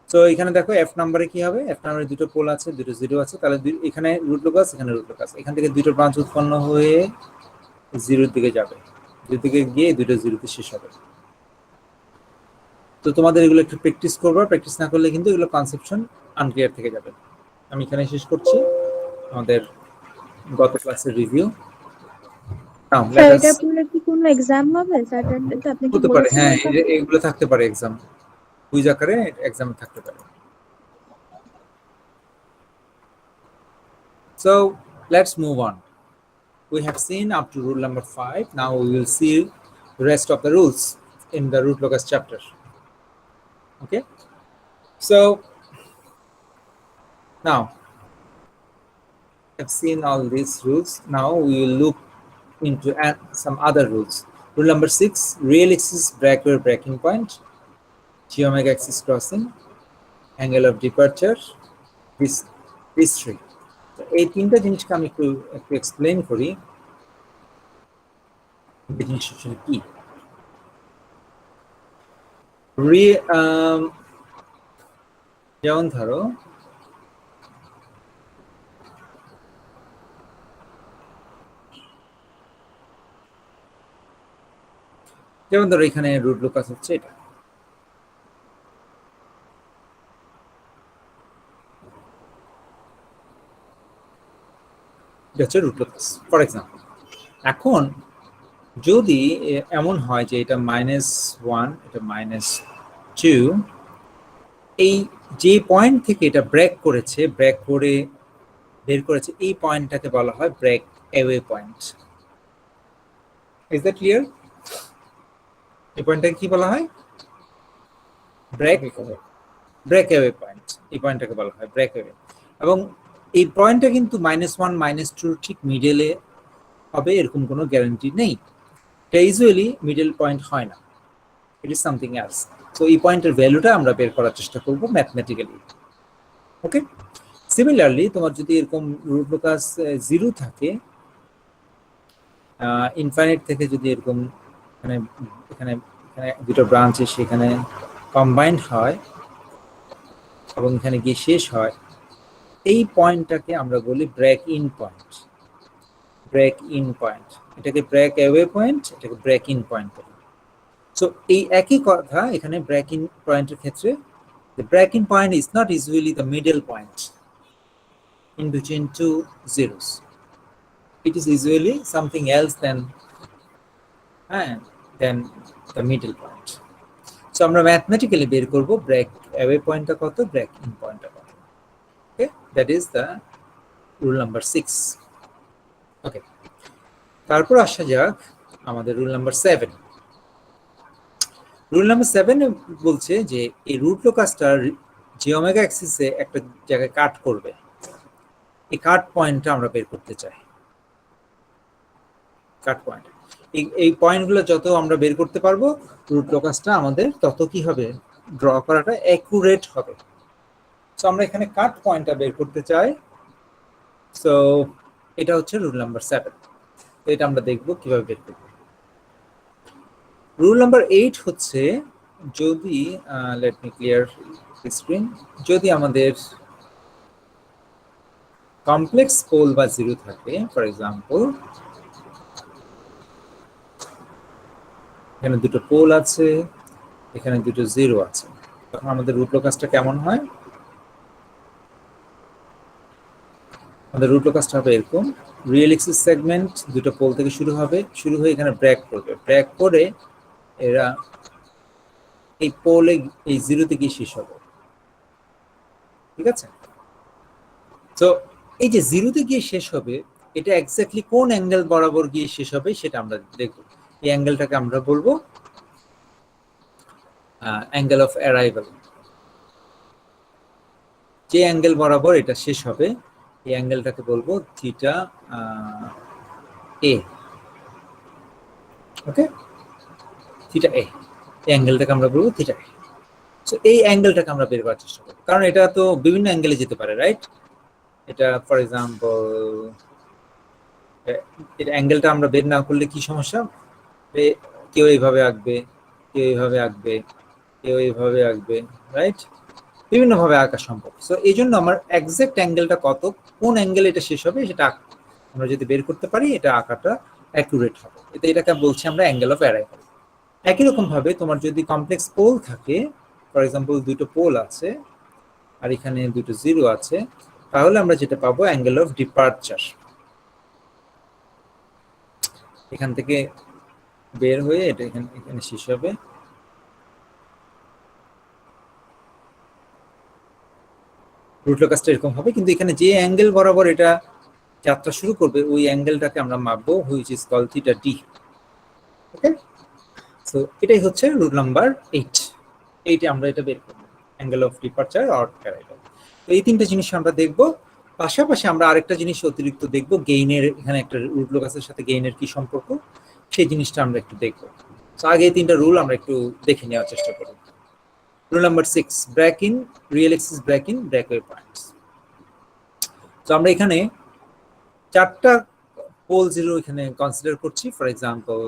তো এখানে দেখো এফ নাম্বারে কি হবে, এফ নাম্বারে দুটো পোল আছে, দুটো জিরো আছে, তাহলে এখানে রুট লোকাস, এখানে রুট লোকাস, এখান থেকে দুটো ব্রাঞ্চ উৎপন্ন হয়ে জিরোর দিকে যাবে, জিরোর দিকে গিয়ে দুটো জিরোতে শেষ হবে। তো তোমাদের এগুলো একটু প্র্যাকটিস করবা, প্র্যাকটিস না করলে কিন্তু এগুলো কনসেপশন আনক্লিয়ার থেকে যাবে। আমি এখানে শেষ করছি আমাদের গত ক্লাসের রিভিউ। স্যার এটা পড়লে কি কোনো এক্সাম হবে স্যাটারডেতে? আপনি কি হতে পারে, হ্যাঁ বলেছিলেন? এগুলো থাকতে পারে এক্সাম, কুইজ আকারে এক্সাম থাকতে পারে। So let's move on. We have seen up to rule number 5. Now we will see the rest of the rules in the root locus chapter. Okay. So now I've seen all these rules. Now we will look into some other rules. Rule number 6: real axis breakaway breaking point, G omega axis crossing, angle of departure, this three. এই তিনটা জিনিসকে আমি একটু explain করি জিনিসটা কি। যেমন ধরো এখানে রুট লোকাস হচ্ছে এটা, হচ্ছে রুট লোকাস ফর এক্সাম্পল। এখন যদি এমন হয় যে এটা -1, এটা -2, এই যে পয়েন্ট থেকে এটা ব্রেক করেছে, ব্রেক করে বের করেছে, এই পয়েন্টটাকে বলা হয় break away point. Is that clear? এই পয়েন্টটাকে কি বলা হয়? Break away point. এই পয়েন্টটাকে বলা হয় ব্রেক অ্যাওয়ে, এবং এই পয়েন্টটা কিন্তু -1 -2 ঠিক মিডলে হবে এরকম কোনো গ্যারান্টি নেই। এটা ইউজুয়ালি মিডল পয়েন্ট হয় না, it is something else. So এই পয়েন্টের ভ্যালুটা আমরা বের করার চেষ্টা করব ম্যাথমেটিক্যালি। ওকে, সিমিলারলি তোমার যদি এরকম রুট লোকাস 0 থাকে, ইনফাইনাইট থেকে যদি এরকম এখানে এখানে এখানে দুটো ব্রাঞ্চ সেখানে কম্বাইন্ড হয় এবং এখানে গিয়ে শেষ হয়, এই পয়েন্টটাকে আমরা বলি break in point. Break in point, এটাকে ব্রেক অ্যাওয়ে পয়েন্ট, এটাকে ব্রেক ইন পয়েন্ট বলি। সো এই একই কথা এখানে ব্রেক ইন পয়েন্টের ক্ষেত্রে, the break in point is not usually the middle point in between two zeros. It is usually something else than the middle point. So আমরা mathematically বের করব break away পয়েন্টটা কত, break in পয়েন্টটা কত। Okay, that is the rule number 6. Okay, তারপর আসা যাক আমাদের রুল নাম্বার 7। রুল নাম্বার 7 বলছে যে এই রুট লোকাসটা জি ওমেগা অ্যাক্সিসে একটা জায়গায় কাট করবে, এই কাট পয়েন্টটা আমরা বের করতে চাই। কাট পয়েন্ট, এই পয়েন্টগুলো যত আমরা বের করতে পারবো রুট লোকাসটা আমাদের তত কি হবে, ড্র করাটা অ্যাকুরেট হবে। সো আমরা এখানে কাট পয়েন্টটা বের করতে চাই। সো এটা হচ্ছে রুল নাম্বার 7। তো এটা আমরা দেখব কিভাবে বের করব। রুল নাম্বার 8 হচ্ছে, যদি লেট মি ক্লিয়ার স্ক্রিন, যদি আমাদের কমপ্লেক্স পোল বা জিরো থাকে, ফর এক্সাম্পল এখানে দুটো পোল আছে, এখানে দুটো জিরো আছে, তখন আমাদের রুট লোকাসটা কেমন হয়? আমাদের রুট লোকাসটা হবে এরকম, রিয়েল এক্সিস সেগমেন্ট দুটো পোল থেকে শুরু হবে, শুরু হয়ে এখানে ব্রেক করবে, ব্রেক করে এরা এই পোলে এই জিরোতে গিয়ে শেষ হবে, ঠিক আছে? তো এই যে জিরোতে গিয়ে শেষ হবে, এটা এক্স্যাক্টলি কোন অ্যাঙ্গেল বরাবর গিয়ে শেষ হবে সেটা আমরা দেখব। এই অ্যাঙ্গেলটাকে আমরা বলবো অ্যাঙ্গেল অফ অ্যারাইভাল। যে অ্যাঙ্গেল বরাবর এটা শেষ হবে এই অ্যাঙ্গেলটাকে বলবো থিটা এ। ওকে, থিটা এ, এই অ্যাঙ্গেলটাকে আমরা বলবো থিটা এ। সো এই অ্যাঙ্গেলটাকে আমরা বের করার চেষ্টা করব, কারণ এটা তো বিভিন্ন অ্যাঙ্গেলে যেতে পারে, রাইট? এটা ফর এক্সাম্পল এর অ্যাঙ্গেলটা আমরা বের না করলে কি সমস্যা? কেউ এইভাবে আঁকবে, কেউ এইভাবে আঁকবে, কেউ এইভাবে আঁকবে, রাইট? বিভিন্ন ভাবে আঁকা সম্ভব। সো এই জন্য আমার এক্সাক্ট অ্যাঙ্গেলটা কত, কোন অ্যাঙ্গেল এটা শেষ হবে সেটা আমরা যদি বের করতে পারি এটা আঁকাটা অ্যাকুরেট হবে। এটাকে বলছি আমরা অ্যাঙ্গেল অফ অ্যারাইভাল। একই রকম ভাবে তোমার যদি কমপ্লেক্স পোল থাকে, ফর এক্সাম্পল দুটো পোল আছে আর এখানে দুটো জিরো আছে, তাহলে আমরা যেটা পাবো অ্যাঙ্গেল অফ ডিপারচার। এখান থেকে বের হয়ে এটা এখানে শেষ হবে। রুট লোকাসটা এরকম হবে, কিন্তু এখানে যে অ্যাঙ্গেল বরাবর এটা যাত্রা শুরু করবে ওই অ্যাঙ্গেলটাকে আমরা মাপবো, which is called theta D. Okay, so এটাই হচ্ছে রুল নাম্বার 8। এইটা আমরা এটা বের করব, angle of departure or arrival. তো এই তিনটা জিনিস আমরা দেখব। পাশাপাশি আমরা আরেকটা জিনিস অতিরিক্ত দেখব, গেইনের, এখানে একটা রুট লোকাসের সাথে গেইনের কি সম্পর্ক সেই জিনিসটা আমরা একটু দেখব। তো আগে এই তিনটা রুল আমরা একটু দেখে নেওয়ার চেষ্টা করব। Rule number 6, break in real axis, break in breakaway points. তো আমরা এখানে 4টা পোল জিরো এখানে কনসিডার করছি। ফর এক্সাম্পল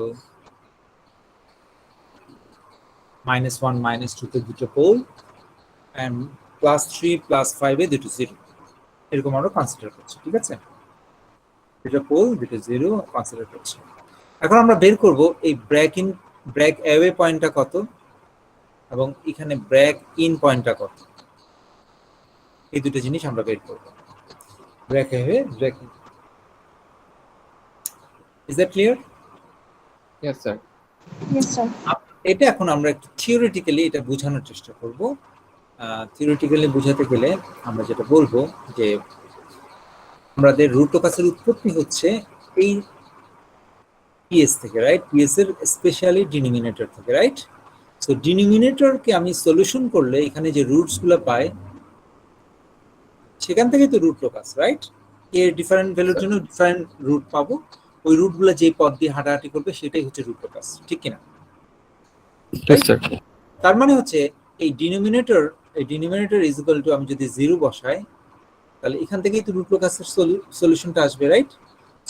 -1 -2 তে দুটো পোল এন্ড +3 +5 এ দুটো জিরো, এরকম আমরা কনসিডার করছি, ঠিক আছে? দুটো পোল দুটো জিরো কনসিডার করছি। এখন আমরা বের করব এই ব্রেক ইন ব্রেক অ্যাওয়ে পয়েন্টটা কত এবং এখানে ব্রেক ইন পয়েন্টটা কত, এই দুটো জিনিস আমরা বের করব। Break away, break in. Is that clear? Yes sir. Yes, sir. এটা এখন আমরা একটু থিওরিটিক্যালি এটা বোঝানোর চেষ্টা করব। থিওরিটিক্যালি বোঝাতে গেলে আমরা যেটা বলবো যে আমাদের রুট লোকাসের উৎপত্তি হচ্ছে এই পিএস থেকে, রাইট? পিএস এর স্পেশালি ডিনোমিনেটর থেকে, রাইট? সো ডিনোমিনেটরকে আমি সলিউশন করলে এখানে যে রুটস গুলো পাই সেখান থেকে তো রুট লোকাস, রাইট? এর ডিফারেন্ট ভ্যালুর জন্য ডিফারেন্ট রুট পাবো, ওই রুটগুলো যে পথ দিয়ে হাঁটাহাঁটি করবে সেটাই হচ্ছে রুট লোকাস, ঠিক কিনা? Yes sir. তার মানে হচ্ছে এই ডিনোমিনেটর ইজ ইকুয়াল টু, আমি যদি 0 বসাই তাহলে এখান থেকেই তো রুট লোকাসের সলিউশনটা আসবে, রাইট?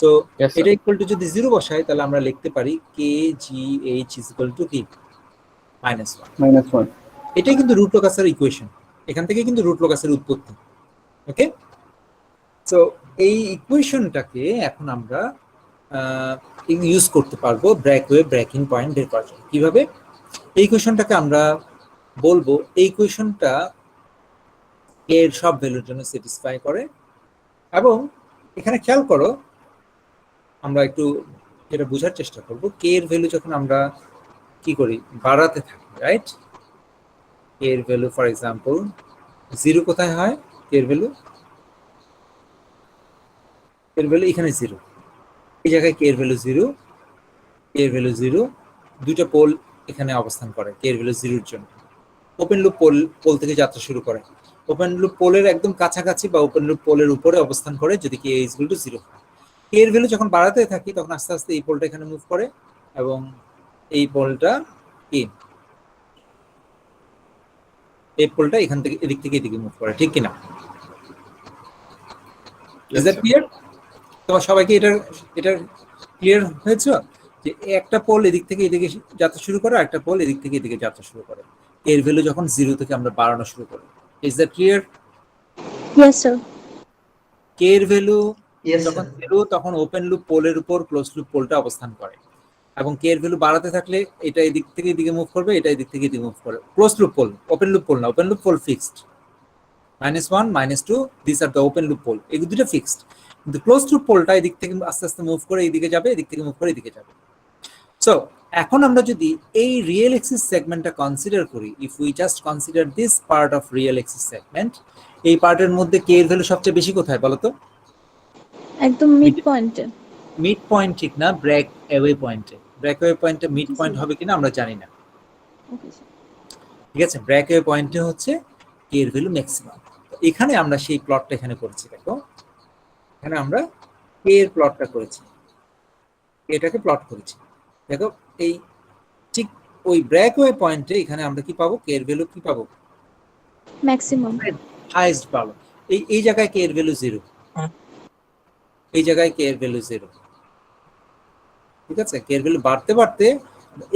So Yes, sir. এটা ইকুয়াল টু যদি 0 বসাই তাহলে আমরা লিখতে পারি kgh ইজ ইকুয়াল টু কি -1। এটাই কিন্তু রুট লোকাসের ইকুয়েশন, এখান থেকে কিন্তু রুট লোকাসের উৎপত্তি। ওকে, সো এই ইকুয়েশনটাকে এখন আমরা ইউজ করতে পারবো ব্রেকওয়ে ব্রেক ইন পয়েন্ট বের করার জন্য। কিভাবে? এই ইকুয়েশনটাকে আমরা বলবো, এই ইকুয়েশনটা এর সব ভ্যালুর জন্য স্যাটিসফাই করে। এবং এখানে খেয়াল করো, আমরা একটু এটা বোঝার চেষ্টা করব, কে এর ভ্যালু যখন আমরা কি করি বাড়াতে থাকি, রাইট? কে এর ভ্যালু ফর এক্সাম্পল 0 কোথায় হয়? কে এর ভ্যালু এখানে 0, এই জায়গায় কে এর ভ্যালু 0, কে এর ভ্যালু 0, দুটো পোল এখানে অবস্থান করে কে এর ভ্যালু 0 এর জন্য। ওপেন লুপ পোল থেকে যাত্রা শুরু করে, ওপেন লুপ পোলের একদম কাছাকাছি বা ওপেন লুপ পোলের উপরে অবস্থান করে যদি কে ইজ ইকুয়াল টু 0 হয়। কে এর ভ্যালু যখন বাড়াতে থাকি তখন আস্তে আস্তে এই পোলটা এখানে মুভ করে এবং এই পোলটা এখান থেকে এদিক থেকে এদিকে মুভ করে, ঠিক কিনা? Is that clear? তোমার সবাইকে এটা ক্লিয়ার হয়েছে যে একটা পোল এদিক থেকে এদিকে যাত্রা শুরু করে, একটা পোল এদিক থেকে এদিকে যাত্রা শুরু করে, এর ভ্যালু যখন 0 থেকে আমরা বাড়ানো শুরু করি। Is that clear? Yes, sir. কে এর ভ্যালু Yes, যখন 0 তখন ওপেন লুপ পোলের উপর ক্লোজ লুপ পোলটা অবস্থান করে, এবং কে এর ভ্যালু বাড়াতে থাকলে এটা এদিক থেকে এদিকে মুভ করবে, এটা এদিক থেকে এদিকে মুভ করে। Close loop pole, open loop pole না, open loop pole fixed, -1 -2 this are the open loop pole, এই দুটো ফিক্সড। কিন্তু ক্লোজ লুপ পোলটা এদিক থেকে আস্তে আস্তে মুভ করে এইদিকে যাবে, এদিক থেকে মুভ করে এদিকে যাবে। সো এখন আমরা যদি এই রিয়েল এক্সিস সেগমেন্টটা কনসিডার করি, if we just consider this part of real axis segment, এই পার্টের মধ্যে কে এর ভ্যালু সবচেয়ে বেশি কোথায় বলো তো? একদম মিড পয়েন্টে। মিড পয়েন্ট ঠিক না, ব্রেক অ্যাওয়ে পয়েন্টে। ব্রেক অ্যাওয়ে পয়েন্টে মিড পয়েন্ট হবে কিনা আমরা জানি না, ওকে স্যার। ঠিক আছে? ব্রেক অ্যাওয়ে পয়েন্টে হচ্ছে কে এর ভ্যালু ম্যাক্সিমাম। এখানে আমরা সেই প্লটটা এখানে করেছি, দেখো এখানে আমরা কে এর প্লটটা করেছি, এটাকে প্লট করেছি। দেখো এই ঠিক ওই ব্রেক অ্যাওয়ে পয়েন্টে এখানে আমরা কি পাবো? কে এর ভ্যালু কি পাবো? ম্যাক্সিমাম। হাইয়েস্ট পাবো। এই জায়গায় কে এর ভ্যালু 0, এই জায়গায় কে এর ভ্যালু 0, ঠিক আছে? কে এর ভ্যালু বাড়তে বাড়তে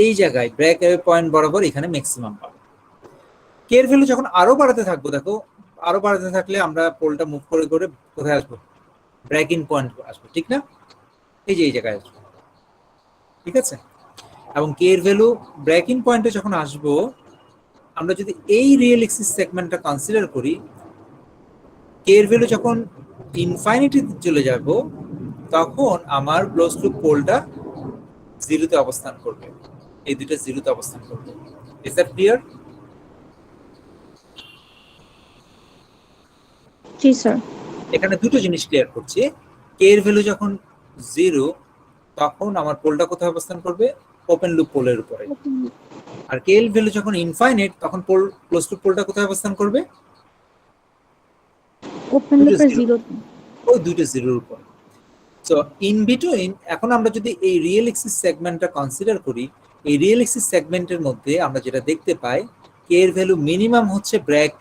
এই জায়গায় ব্রেক অ্যাওয়ে পয়েন্ট বরাবর এখানে ম্যাক্সিমাম পাবো। কে এর ভ্যালু যখন আরো বাড়াতে থাকবো, দেখো আরো বাড়াতে থাকলে আমরা পোলটা মুভ করে করে কোথায় আসবো? ব্রেক ইন পয়েন্ট আসবো, ঠিক না? এই যে এই জায়গায় আসবো, ঠিক আছে? এবং কে এর ভ্যালু ব্রেক ইন পয়েন্টে যখন আসবো, আমরা যদি এই রিয়েল এক্সিস সেগমেন্টটা কনসিডার করি, কে এর ভ্যালু যখন ইনফাইনিটি চলে যাব, তখন আমার ক্লোজ লুপ পোলটা 0-তে অবস্থান করবে, এই দুটো 0-তে অবস্থান করবে। Is that clear? জি স্যার। এখানে দুটো জিনিস ক্লিয়ার করছি। কে এর ভ্যালু যখন 0, তখন আমার পোলটা কোথায় অবস্থান করবে? ওপেন লুপ পোলের উপরে। আর কে এর ভ্যালু যখন ইনফাইনাইট, তখন পোল ক্লোজ লুপ পোলটা কোথায় অবস্থান করবে? ওপেন লুপের 0। ওই দুটো 0-এর উপর। সো ইন বিটুইন, এখন আমরা যদি এই রিয়েল এক্সিস সেগমেন্টটা কনসিডার করি, এই রিয়েল এক্সিস সেগমেন্টের মধ্যে আমরা যেটা দেখতে পাই, কে এর ভ্যালু মিনিমাম হচ্ছে ব্রেক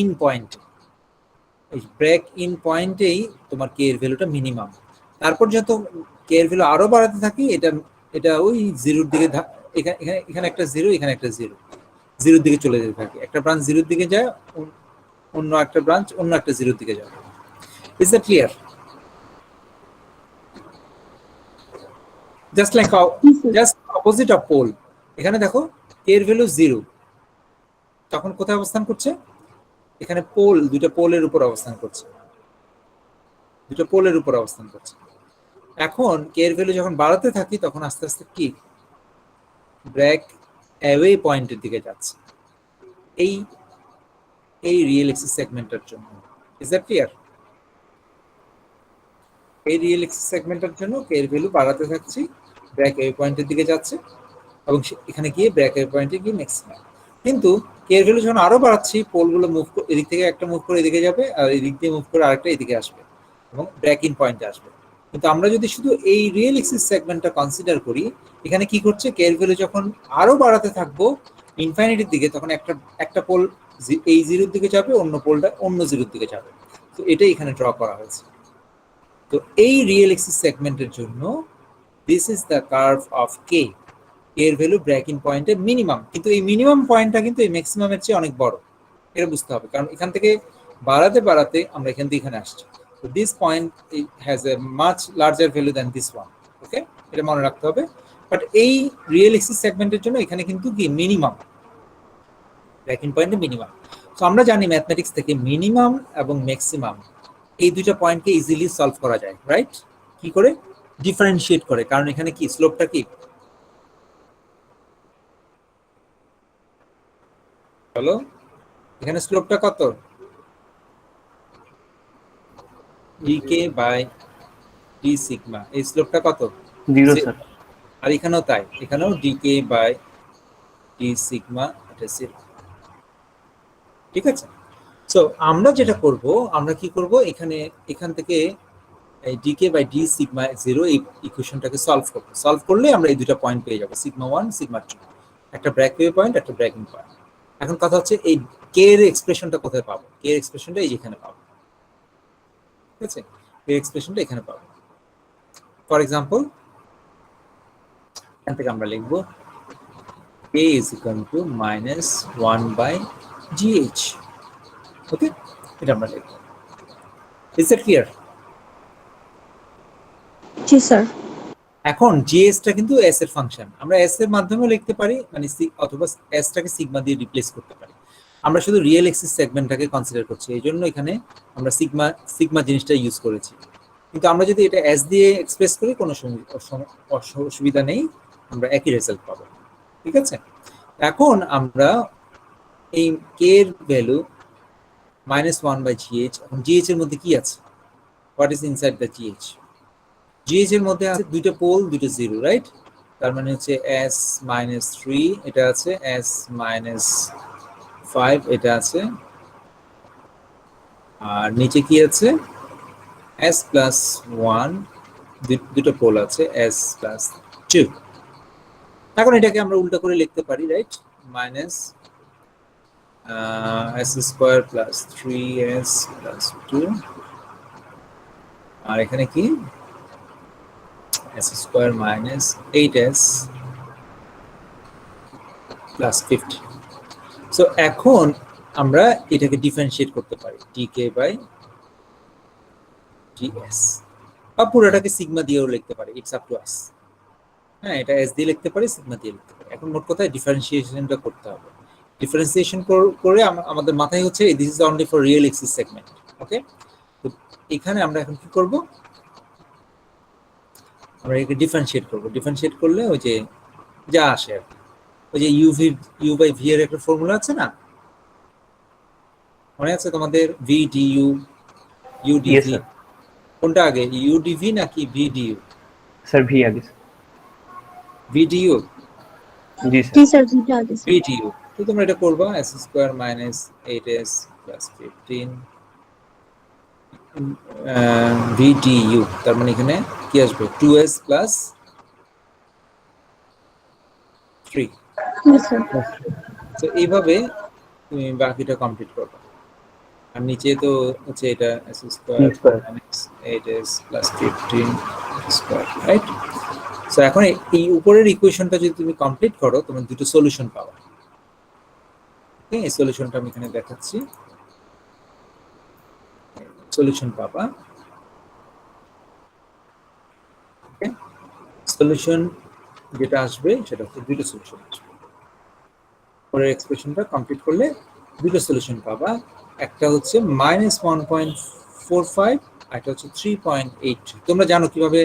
ইন পয়েন্ট। এই ব্রেক ইন পয়েন্টেই তোমার কে এর ভ্যালুটা মিনিমাম। তারপর যত কে এর ভ্যালু আরো বাড়াতে থাকি, এটা ওই 0-এর দিকে, এখানে একটা 0, এখানে একটা 0-এর দিকে চলে যেতে থাকে। একটা ব্রাঞ্চ 0-এর দিকে যায়, অন্য একটা ব্রাঞ্চ অন্য একটা 0-এর দিকে যাবে। Is that clear? Just like just opposite of pole. এখানে দেখো কে এর ভ্যালু 0, তখন কোথায় অবস্থান করছে? এখানে পোল, দুটো পোলের উপর অবস্থান করছে, দুটো পোলের উপর অবস্থান করছে। এখন কে এর ভ্যালু যখন বাড়াতে থাকি, তখন আস্তে আস্তে কি ব্রেক অ্যাওয়ে পয়েন্টের দিকে যাচ্ছে, এই রিয়েল এক্সিস সেগমেন্টের জন্য। Is that clear? এই রিয়েল এক্সিস সেগমেন্টের জন্য কে এর ভ্যালু বাড়াতে থাকছি, ব্রেক অ্যাওয়ে পয়েন্টের দিকে যাচ্ছে, এবং এখানে গিয়ে ব্রেক অ্যাওয়ে পয়েন্টে গিয়ে ম্যাক্সিমাম। কিন্তু কে এর ভ্যালু যখন আরো বাড়াচ্ছি, পোলগুলো মুভ এদিক থেকে একটা মুভ করে এদিকে যাবে, আর এদিক দিয়ে মুভ করে আরেকটা এদিকে আসবে এবং ব্রেক ইন পয়েন্টে আসবে। কিন্তু আমরা যদি শুধু এই রিয়েল এক্সিস সেগমেন্টটা কনসিডার করি, এখানে কি করছে? কে এর ভ্যালু যখন আরো বাড়াতে থাকবো ইনফাইনিটির দিকে, তখন একটা পোল এই 0-এর দিকে যাবে, অন্য পোলটা অন্য 0-এর দিকে যাবে। তো এটাই এখানে ড্র করা হয়েছে। তো এই রিয়েল এক্সিস সেগমেন্টের জন্য this is the curve of K. এর ভ্যালু ব্রেক ইন পয়েন্টে মিনিমাম, কিন্তু এই মিনিমাম পয়েন্টটা কিন্তু এই ম্যাক্সিমামের চেয়ে অনেক বড়, এটা বুঝতে হবে। কারণ এখান থেকে বাড়াতে বাড়াতে আমরা এখান থেকে এখানে আসছি। So this point it has a much larger value than this one. ওকে, এটা মনে রাখতে হবে। বাট এই রিয়েল এক্সিস সেগমেন্টের জন্য এখানে কিন্তু কি মিনিমাম, ব্রেক ইন পয়েন্টে মিনিমাম। সো আমরা জানি ম্যাথমেটিক্স থেকে মিনিমাম এবং ম্যাক্সিমাম এই দুটো পয়েন্টকে ইজিলি সলভ করা যায়, রাইট? কি করে? ডিফারেন্সিয়েট করে। কারণ এখানে কি স্লোপটা কি, হলো এখানে স্লোপটা কত? dk by d sigma. এই স্লোপটা কত? 0 স্যার। আর এখানেও তাই, এখানেও dk বাই d সিগমা, এটা 0। ঠিক আছে? সো আমরা যেটা করব, আমরা কি করব, এখান থেকে এই dk বাই d সিগমা 0 এই ইকুয়েশনটাকে সলভ করব। সলভ করলে আমরা এই দুটো পয়েন্ট পেয়ে যাব, সিগমা 1 সিগমা 2, একটা ব্রেক ওয়ে পয়েন্ট, একটা ব্রেকিং পয়েন্ট। এখন কথা হচ্ছে এই কে এর এক্সপ্রেশনটা কোথায় পাবো? কে এর এক্সপ্রেশনটা এই যেখানে পাবো, ঠিক আছে? এই এক্সপ্রেশনটা এখানে পাবো। ফর এক্সাম্পল, এখান থেকে আমরা লিখবো k is equal to minus 1 by gh. ওকে, এটা আমরা লিখবো। Is that clear? জি স্যার। এখন gh টা কিন্তু s এর ফাংশন, আমরা s এর মাধ্যমেও লিখতে পারি, মানে অথবা s টাকে সিগমা দিয়ে রিপ্লেস করতে পারি। আমরা শুধু রিয়েল এক্সিস সেগমেন্টটাকে কনসিডার করছি, এই জন্য এখানে আমরা সিগমা জিনিসটা ইউজ করেছি। কিন্তু আমরা যদি এটা s দিয়ে এক্সপ্রেস করি, কোনো অসুবিধা নেই, আমরা একই রেজাল্ট পাবো। ঠিক আছে, এখন আমরা এই কে এর ভ্যালু -1/gh, এখন gh এর মধ্যে কি আছে, what is inside the gh? gh এর মধ্যে আছে দুইটা পোল, দুইটা জিরো, রাইট? তার মানে হচ্ছে s-3, এটা আছে s-5, এটা আছে, আর নিচে কি আছে s+1, দুটো পোল আছে s+2। এখন এটাকে আমরা উল্টা করে লিখতে পারি, রাইট? মাইনাস s² + 3s + 2, আর এখানে কি s² - 8s + 50। সো এখন আমরা এটাকে ডিফারেন্সিয়েট করতে পারি dk/ds, বা পুরোটাকে সিগমা দিয়েও লিখতে পারি, ইটস আপ টু আস। হ্যাঁ, এটা s দিয়ে লিখতে পারি, সিগমা দিয়ে লিখতে পারি। এখন মোট কথা ডিফারেন্সিয়েশনটা করতে হবে। ডিফারেন্সিয়েশন করে আমাদের মাথায় হচ্ছে this is only for real axis segment. Okay, তো এখানে আমরা এখন কি করব, আমরা একে ডিফারেন্সিয়েট করব। ডিফারেন্সিয়েট করলে ওই যে যা আসে আর কি, ওই যে u/v এর একটা ফর্মুলা আছে না, মনে আছে তোমাদের? v du u dv, কোনটা আগে, u dv নাকি v du? স্যার ভি আগে। v du, জি জি স্যার। স্যার দুটো আগে v du। তো তোমরা এটা করবা s² - 8s + 15 v du, তার মানে এখানে কি আসবে 2s + 3। স্যার। তো এইভাবে তুমি বাকিটা কমপ্লিট করবে। আর নিচে তো হচ্ছে এটা s² - 8s + 15 square, right? So এখন এই উপরের ইকুয়েশনটা যদি তুমি কমপ্লিট করো, তোমার দুটো সলিউশন পাবা। ওকে, এই সলিউশনটা আমি এখানে দেখাচ্ছি। সলিউশন পাবা, ওকে? সলিউশন যেটা আসবে সেটা হচ্ছে দুটো সলিউশন আসবে। পরের এক্সপ্রেশনটা কমপ্লিট করলে দুটো সলিউশন পাবা, একটা হচ্ছে -1.45, একটা হচ্ছে 3.8। তোমরা জানো কিভাবে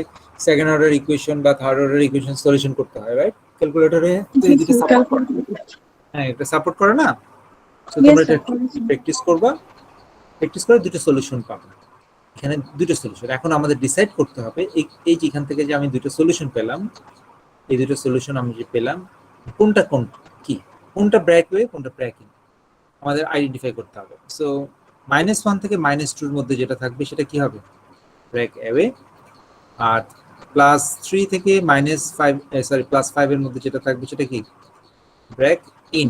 সেকেন্ড অর্ডার ইকুয়েশন বা থার্ড অর্ডার ইকুয়েশন সলিউশন করতে হয়, রাইট? ক্যালকুলেটরে জি স্যার হ্যাঁ, এটা সাপোর্ট করে না? তো Yes, তোমরা এটা sir, করেছি। প্র্যাকটিস করবা, প্র্যাকটিস করে দুটো সলিউশন পাবে। এখানে দুটো সলিউশন, এখন আমাদের ডিসাইড করতে হবে এই যেখান থেকে যে আমি দুটো সলিউশন পেলাম, এই দুটো সলিউশন আমি যে পেলাম, কোনটা কি, কোনটা ব্রেক ওয়ে, কোনটা ব্রেকিং, আমাদের আইডেন্টিফাই করতে হবে। সো -1 থেকে -2 এর মধ্যে যেটা থাকবে সেটা কি হবে, ব্রেক অ্যাওয়ে। আর +3 থেকে +5 এর মধ্যে যেটা থাকবে সেটা কি, ব্রেক ইন।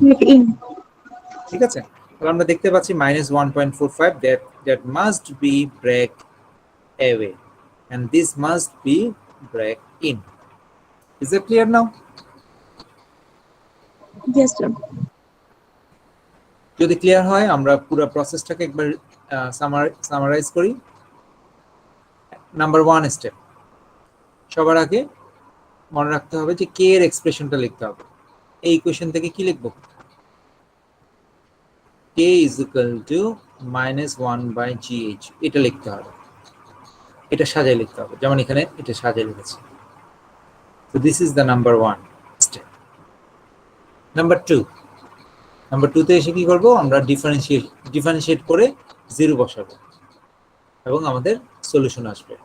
ঠিক আছে, তাহলে আমরা দেখতে পাচ্ছি -1.45, that must be break away and this must be break in. Is it clear now? Yes, sir. যদি ক্লিয়ার হয়, আমরা পুরো প্রসেসটাকে একবার সামারাইজ করি। নাম্বার 1 স্টেপ, সবার আগে মনে রাখতে হবে যে কে এর এক্সপ্রেশনটা লিখতে হবে। এই ইকুয়েশন থেকে কি লিখবো, k is equal to -1/gh, এটা লিখতে হবে। এটা সাজায় লিখতে হবে, যেমন এখানে এটা সাজায় লিখেছি। So this is the number 1 step. Number 2 তে এসে কি করব, আমরা ডিফারেন্সিয়েট করে 0 বসাবো এবং আমাদের সলিউশন আসবে,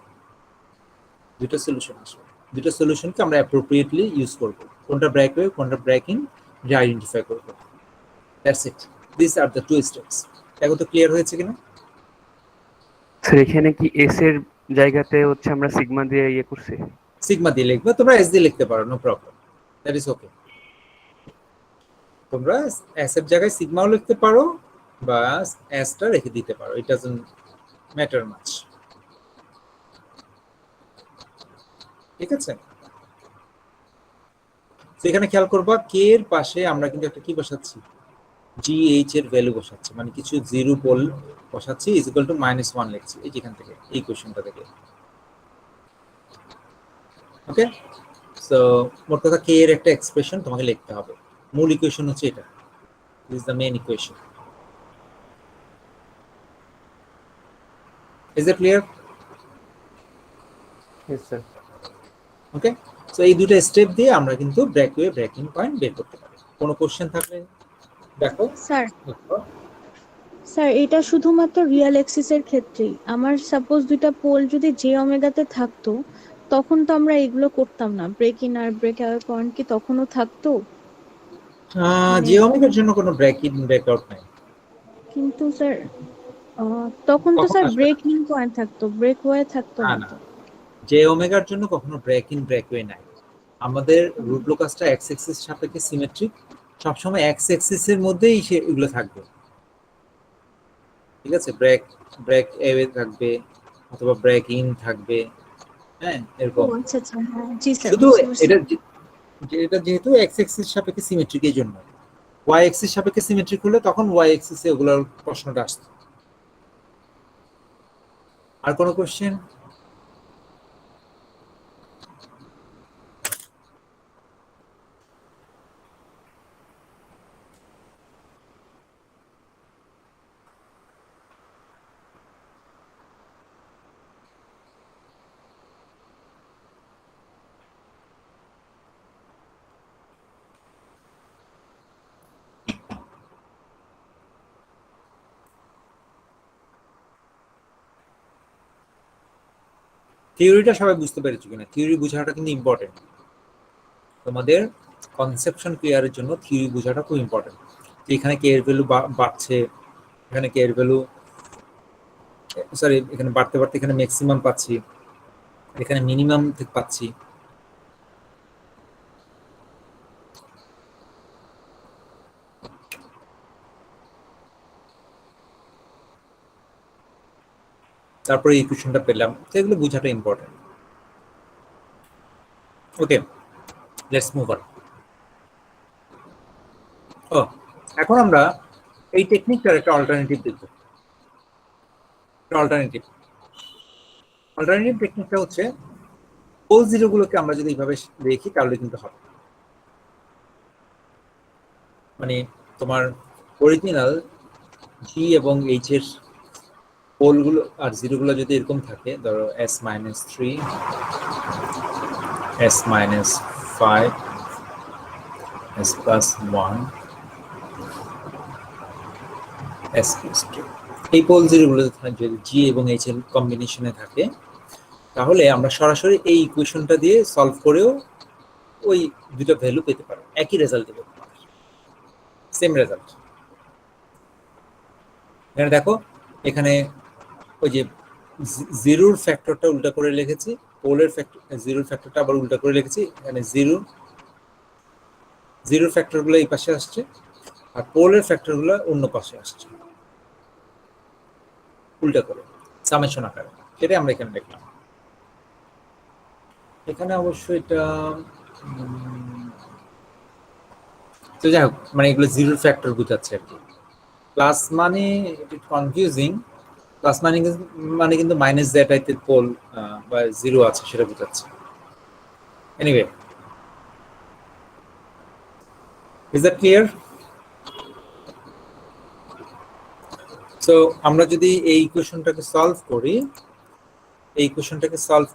দুটো সলিউশন আসবে। দুটো সলিউশনকে আমরা অ্যাপ্রোপ্রিয়েটলি ইউজ করব, কোনটা ব্রেক ওয়ে, কোনটা ব্রেক ইন, এটা আইডেন্টিফাই করব। That's it, this are the 2 steps. এটা তো ক্লিয়ার হয়েছে কিনা? স্যার এখানে কি এস এর জায়গাতে হচ্ছে আমরা সিগমা দিয়ে ইয়ে করছি? সিগমা দিয়ে লিখবে, তোমরা এস দিয়ে লিখতে পারো, no problem, that is okay. তোমরা এস এর জায়গায় সিগমাও লিখতে পারো বা এসটা রেখে দিতে পারো, ইট ডাজন্ট ম্যাটার মাচ। ঠিক আছে, তো এখানে খেয়াল করবা কে এর পাশে আমরা কিন্তু একটা কি বসাচ্ছি, gh এর ভ্যালু বসাচ্ছি, মানে কিছু জিরো পোল বসাচ্ছি, ইজ ইকুয়াল টু -1 লিখছি এই যেখান থেকে, এই কোশ্চেনটা থেকে। ওকে, সো মোট কথা কে এর একটা এক্সপ্রেশন তোমাকে লিখতে হবে। মূল ইকুয়েশন হচ্ছে এটা, this is the main equation. Is it clear? Yes sir. Okay, তো এই দুটো স্টেপ দিয়ে আমরা কিন্তু ব্রেকওয়ে ব্রেকিং পয়েন্ট বের করতে পারি। কোনো কোশ্চেন থাকলে দেখো। স্যার স্যার এটা শুধুমাত্র রিয়েল এক্সিসের ক্ষেত্রেই। আমার সাপোজ দুইটা পোল যদি জে ওমেগাতে থাকতো তখন তো আমরা এগুলো করতাম না, ব্রেক ইন আর ব্রেক আউট পয়েন্ট কি তখনও থাকতো? যে ওমেগার জন্য কোনো ব্রেক ইন ব্রেক আউট নাই। কিন্তু স্যার তখন তো কখন স্যার আসবে? ব্রেক ইন পয়েন্ট থাকতো, ব্রেক ওয়ে থাকতো না না না, তো। যে ওমেগার জন্য কখনো ব্রেক ইন ব্রেকওয়ে নাই। আমাদের রুট লোকাসটা এক্স অ্যাক্সিস সাপেক্ষে সিমেট্রিক, সবসময় এক্স অ্যাক্সিসের মধ্যেই এগুলো থাকবে। ঠিক আছে, ব্রেক এওয়ে থাকবে অথবা ব্রেক ইন থাকবে, হ্যাঁ ও এরকম। আচ্ছা আচ্ছা, হ্যাঁ জি স্যার শুধু বুঝতে পারছি। এটা যেহেতু এক্স অ্যাক্সিস সাপেক্ষে সিমেট্রিক এই জন্য, ওয়াই অ্যাক্সিস সাপেক্ষে সিমেট্রিক হলে তখন ওয়াই অ্যাক্সিসে ওগুলোর প্রশ্নটা আসতো। আর কোনো কোশ্চেন? থিওরিটা সবাই বুঝতে পেরেছো কিনা? থিওরি বোঝাটা কিন্তু ইম্পর্টেন্ট। তোমাদের কনসেপশন ক্লিয়ারের জন্য থিওরি বোঝাটা খুব ইম্পর্টেন্ট। এখানে কে এর ভ্যালু বাড়ছে, এখানে কে এর ভ্যালু সরি এখানে বাড়তে বাড়তে এখানে ম্যাক্সিমাম পাচ্ছি, এখানে মিনিমাম থেকে পাচ্ছি। তারপরে ইকুয়েশনটা পেলাম, তো এগুলো বোঝাটা important. Okay, let's move on. ও এখন আমরা এই টেকনিকটার একটা অল্টারনেটিভ দেখব। অল্টারনেটিভ টেকনিকটা হচ্ছে পোল জিরোগুলোকে আমরা যদি এইভাবে দেখি তাহলে কিন্তু হবে, মানে তোমার অরিজিনাল জি এবং এইচ এর পোলগুলো আর জিরোগুলো যদি এরকম থাকে, ধরো s-3, s-5, s+1, s+2, এই পোল জিরোগুলো যদি জি এবং এইচ এর কম্বিনেশনে থাকে তাহলে আমরা সরাসরি এই ইকুয়েশনটা দিয়ে সলভ করেও ওই দুটো ভ্যালু পেতে পারো, একই রেজাল্ট দেবে, সেম রেজাল্ট। এখানে দেখো, এখানে ওই যে জিরোর ফ্যাক্টরটা উল্টা করে লিখেছি, পোলের ফ্যাক্টর জিরোর ফ্যাক্টরটা আবার উল্টা করে লিখেছি। এখানে জিরোর ফ্যাক্টরগুলো এই পাশে আসছে আর পোলের ফ্যাক্টরগুলো অন্য পাশে আসছে উল্টা করে সামেশন আকারে। সেটাই আমরা এখানে দেখলাম। এখানে অবশ্যই এটা তো যাই হোক, মানে এগুলো জিরোর ফ্যাক্টর বোঝাচ্ছে আর কি। প্লাস মানে কনফিউজিং, প্লাস মানে কিন্তু মাইনাস যেটাতে পোল বা জিরো আছে সেটা বোঝাচ্ছে। Anyway, is that clear? So আমরা যদি এই ইকুয়েশনটাকে সলভ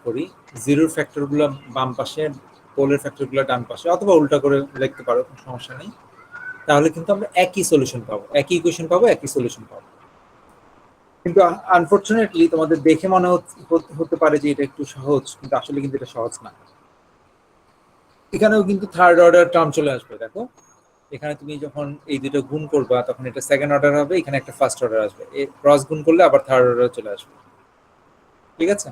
করি, জিরোর ফ্যাক্টরগুলো বাম পাশে, পোলের ফ্যাক্টরগুলো ডান পাশে, অথবা উল্টা করে লিখতে পারো, কোনো সমস্যা নেই। তাহলে কিন্তু আমরা একই সলিউশন পাবো, একই ইকুয়েশন পাবো, একই সলিউশন পাবো। কিন্তু আনফরচুনেটলি তোমাদের দেখে মনে হতে পারে যে এটা একটু সহজ, কিন্তু আসলে কিন্তু এটা সহজ না। এখানেও কিন্তু থার্ড অর্ডার টার্ম চলে আসবে। দেখো এখানে তুমি যখন এই দুটো গুণ করবা তখন এটা সেকেন্ড অর্ডার হবে, এখানে একটা ফার্স্ট অর্ডার আসবে, ক্রস গুণ করলে আবার থার্ড অর্ডার চলে আসবে। ঠিক আছে,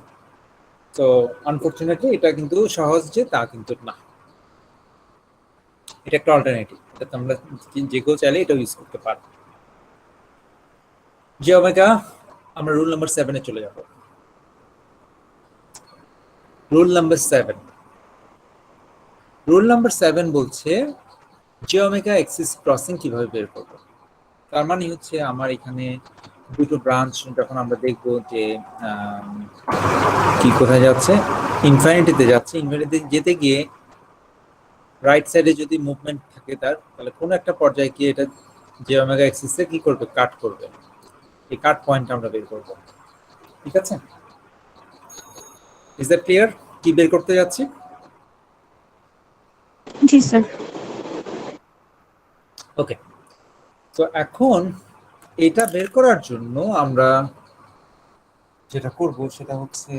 তো আনফরচুনেটলি এটা কিন্তু সহজ যে তা কিন্তু না, এটা একটা অল্টারনেটিভ। এটা তোমরা যে কেউ চাইলে এটা ইউজ করতে পারো। যে ওমেগা, আমরা রুল নাম্বার 7 এ চলে যাব। রুল নাম্বার 7 বলছে যে ওমেগা এক্সিস ক্রসিং কিভাবে বের করব। তার মানে হচ্ছে আমার এখানে দুটো ব্রাঞ্চ যখন আমরা দেখব যে কি কোথায় যাচ্ছে, ইনফিনিটিতে যাচ্ছে, ইনফিনিটিতে যেতে গিয়ে রাইট সাইডে যদি মুভমেন্ট থাকে তার, তাহলে কোনো একটা পর্যায়ে গিয়ে এটা যে ওমেগা এক্সিসে কি করবে, কাট করবে। এই কাট পয়েন্ট আমরা বের করব। ঠিক আছে, ইজ দ্যাট ক্লিয়ার? কি বের করতে যাচ্ছি? জি স্যার। ওকে, তো এখন এটা বের করার জন্য আমরা যেটা করব সেটা হচ্ছে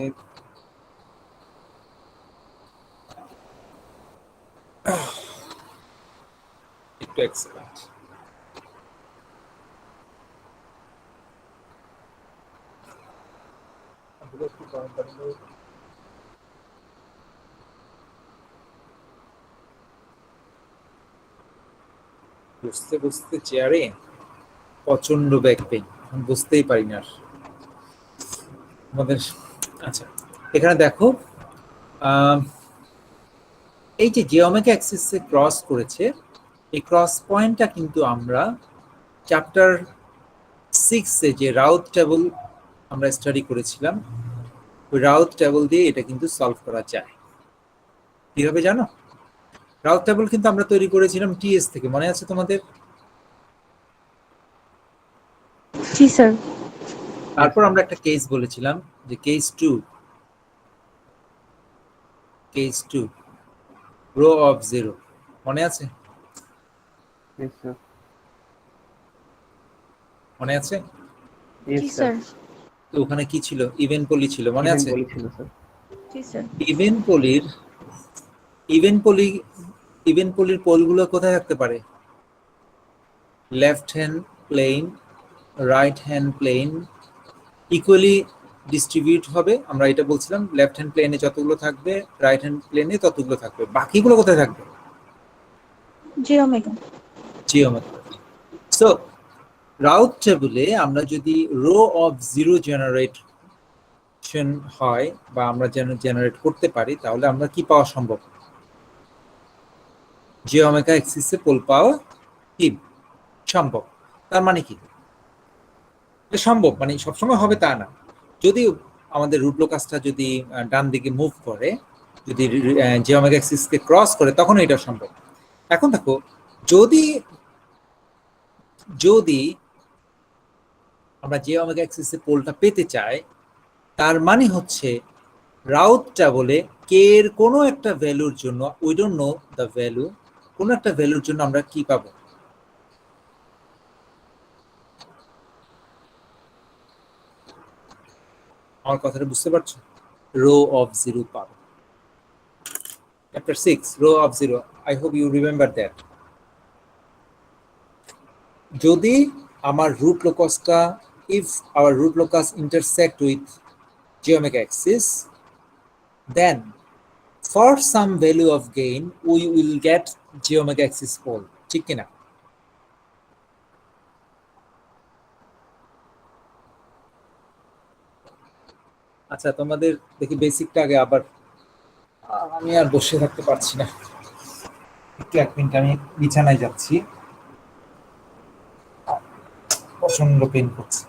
একটু এক্সেলেন্ট। বসতে বসতে চেয়ারে প্রচন্ড ব্যাক পেইন, বুঝতেই পারি না আর আমাদের। আচ্ছা, এখানে দেখো এই যে জিওমেট্রিক অ্যাক্সিসে ক্রস করেছে, এই ক্রস পয়েন্টটা কিন্তু আমরা চ্যাপ্টার 6 এ যে রাউথ টেবল আমরা স্টাডি করেছিলাম, ওই রাউথ টেবল দিয়ে এটা কিন্তু সলভ করা যায়। কিভাবে জানো? রাউথ টেবল কিন্তু আমরা তৈরি করেছিলাম টিএস থেকে, মনে আছে তোমাদের? জি স্যার। তারপর আমরা একটা কেস বলেছিলাম যে কেস 2 রো অফ 0, মনে আছে? Yes, sir. মনে আছে? Yes, জি sir. স্যার। তো ওখানে কি ছিল? ইভেন পলি ছিল, মনে Even আছে? বলেছিল, sir. জি স্যার। ইভেন পলির পোলগুলো কোথায় থাকতে পারে? Left hand plane, right hand plane, equally distribute হবে। আমরা এটা বলছিলাম লেফট হ্যান্ড প্লেনে যতগুলো থাকবে, রাইট হ্যান্ড প্লেনে ততগুলো থাকবে। বাকিগুলো কোথায় থাকবে? G omega. Geometry. So Routh টেবলে আমরা যদি রো অফ 0 জেনারেশন হয় বা আমরা জেনারেট করতে পারি, তাহলে আমরা কি পাওয়া সম্ভব? জিওমেট্রিক অ্যাক্সিসে পোল পাওয়া কি সম্ভব? তার মানে কি? এটা সম্ভব, মানে সবসময় হবে তা না। যদি আমাদের রুট লোকাসটা যদি ডান দিকে মুভ করে, যদি জিওমেট্রিক অ্যাক্সিসকে ক্রস করে, তখন এটা সম্ভব। এখন দেখো, যদি আমরা জিওমেট্রিক অ্যাক্সিসে পোলটা পেতে চাই, তার মানে হচ্ছে রাউথ টেবলে কে এর কোনো একটা ভ্যালুর জন্য, we don't know the value, কোনো একটা ভ্যালুর জন্য আমরা কি পাবো? আমার কথাটা বুঝতে পারছো? রো অফ 0 পাবো। Chapter 6 row of 0, I hope you remember that. যদি আমার রুট লোকাসটা, if our root locus intersect with geometric axis, then for some value of gain we will get geometric axis pole, ঠিক কিনা? আচ্ছা, তোমাদের দেখি বেসিকটা আগে, আবার আমি আর বসে থাকতে পারছি না, একটু 1 মিনিট আমি বিছানায় যাচ্ছি, প্রচন্ড পেন করছে।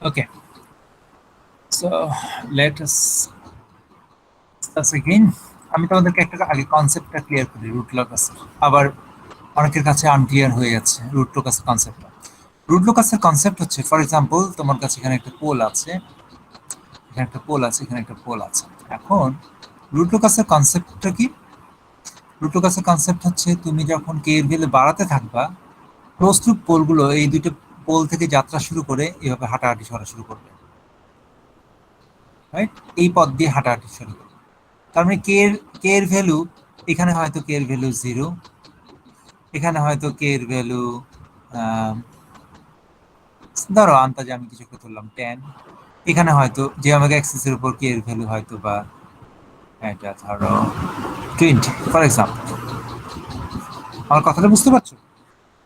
Okay, so let us discuss again. আমি তোমাদেরকে একটা আগে কনসেপ্টটা ক্লিয়ার করি রুট লোকাস, আবার অনেকের কাছে আনক্লিয়ার হয়ে যাচ্ছে রুট লোকাস কনসেপ্টটা। রুট লোকাসের কনসেপ্ট হচ্ছে, ফর এক্সাম্পল তোমার কাছে এখানে একটা পোল আছে, এখানে একটা পোল আছে, এখানে একটা পোল আছে। এখন রুট লোকাসের কনসেপ্টটা কি? রুট লোকাসের কনসেপ্ট হচ্ছে তুমি যখন কে এর ভ্যালু বাড়াতে থাকবা, ক্লোজ লুপ পোলগুলো এই দুটো পোল থেকে যাত্রা শুরু করে এভাবে হাঁটাহাঁটি করা শুরু করবে, রাইট? এই পথ দিয়ে হাঁটাহাঁটি শুরু করবে। তার মানে কে এর ভ্যালু, এখানে হয়তো কে এর ভ্যালু 0, এখানে হয়তো কে এর ভ্যালু ধরো আন্দাজে আমি কিছু একটা ধরলাম 10, এখানে হয়তো যে ওমেগা অ্যাক্সিসের উপর কে এর ভ্যালু হয়তো বা এটা ধরো 20 ফর এক্সাম্পল। আমার কথাটা বুঝতে পারছো?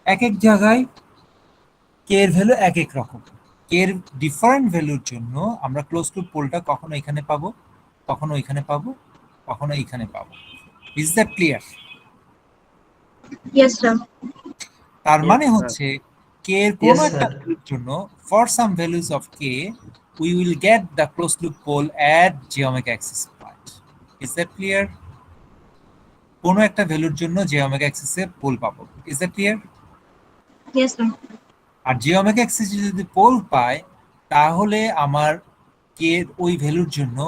এক এক জায়গায় কে এর ভ্যালু এক এক রকম। কে এর ডিফারেন্ট ভ্যালুর জন্য আমরা ক্লোজ লুপ পোলটা কখনো এখানে পাবো, কখনো এখানে পাবো, কখনো এখানে পাবো। Is that clear? Yes, sir. তার মানে হচ্ছে কে এর কোনো একটা ভ্যালুর জন্য for some values of K we will get the closed loop pole at j omega axis point. Is that clear? কোনো একটা ভ্যালুর জন্য j omega axis এ পোল পাবো। Is that clear? Yes, sir. আর j omega axis এ যদি pole পাই তাহলে আমার কে এর ওই ভ্যালুর জন্য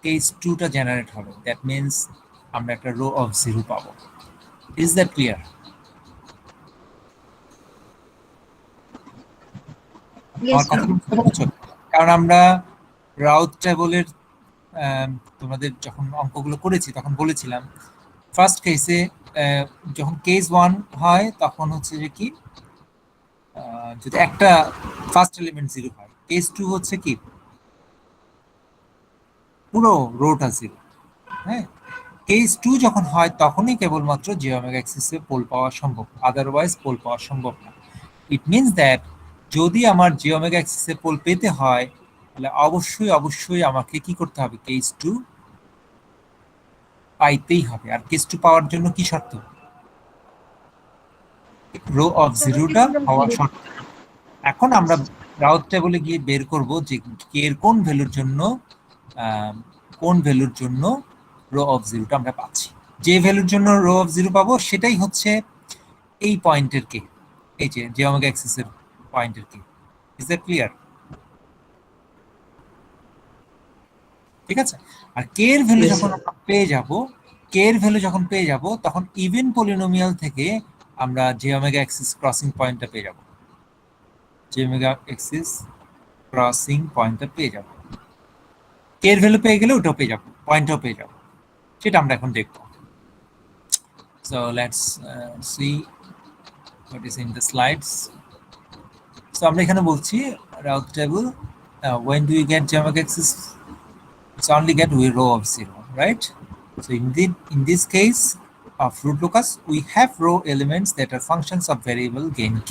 case 2 টা জেনারেট হবে। That means আমরা একটা রো অফ 0 পাবো। Is that clear? Yes, আমার কথা sir. বুঝতে পারছো? কারণ আমরা রাউথ টেবলের তোমাদের যখন অঙ্কগুলো করেছি তখন বলেছিলাম ফার্স্ট কেসে যখন কেস 1 হয় তখন হচ্ছে যে কি যদি একটা ফার্স্ট এলিমেন্ট 0 হয়, কেস 2 হচ্ছে কি পুরো রোটা 0। হ্যাঁ, কেস 2 যখন হয় তখনই কেবলমাত্র j omega axis এ পোল পাওয়া সম্ভব, আদারওয়াইজ পোল পাওয়া সম্ভব না। ইট মিনস দ্যাট যদি আমার j omega axis এ পোল পেতে হয় তাহলে অবশ্যই আমাকে কি করতে হবে, কেস 2 পাইতেই হবে। আর কেস 2 পাওয়ার জন্য কি শর্ত? রো অফ 0 টা হওয়া শর্ত। এখন আমরা রাউথ টেবলে গিয়ে বের করব যে কে এর কোন ভ্যালুর জন্য রো অফ 0 টা আমরা পাচ্ছি। যে ভ্যালুর জন্য রো অফ 0 পাবো সেটাই হচ্ছে এই পয়েন্টের কে, এই যে j omega axis এর পয়েন্টের কে। Is that clear? ঠিক আছে। আর কে এর ভ্যালু যখন আমরা পেয়ে যাব, তখন ইভেন পলিনোমিয়াল থেকে আমরা j omega axis ক্রসিং পয়েন্টটা পেয়ে যাব। j omega axis ক্রসিং পয়েন্টটা পেয়ে যাব। কে এর ভ্যালু পেয়ে গেলে ওটাও পেয়ে যাব, পয়েন্টটাও পেয়ে যাব। সেটা আমরা এখন দেখব। So let's see what is in the slides. So আমরা এখানে বলছি Routh table when do you get j omega axis? It's only get we row of 0, right? So in this case of root locus we have row elements that are functions of variable gain k.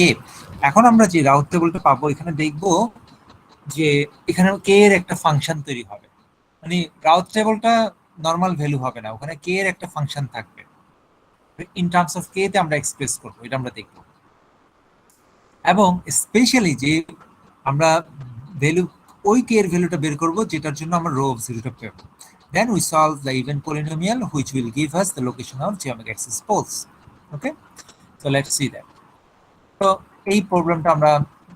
এখন আমরা যে রাউথ টেবলটা পাবো এখানে দেখব যে এখানে k এর একটা ফাংশন তৈরি হবে। মানে রাউথ টেবলটা নরমাল ভ্যালু হবে না, ওখানে k এর একটা ফাংশন থাকবে। ইন টার্মস অফ k তে আমরা এক্সপ্রেস করব, এটা আমরা দেখব। এবং স্পেশালি যে আমরা ভ্যালু ওই k এর ভ্যালুটা বের করব যেটার জন্য আমরা রো অফ 0 টা পাবো। Then we solve the even polynomial which will give us the location of j omega axis poles. Okay, so let's see that. তো এই প্রবলেমটা আমরা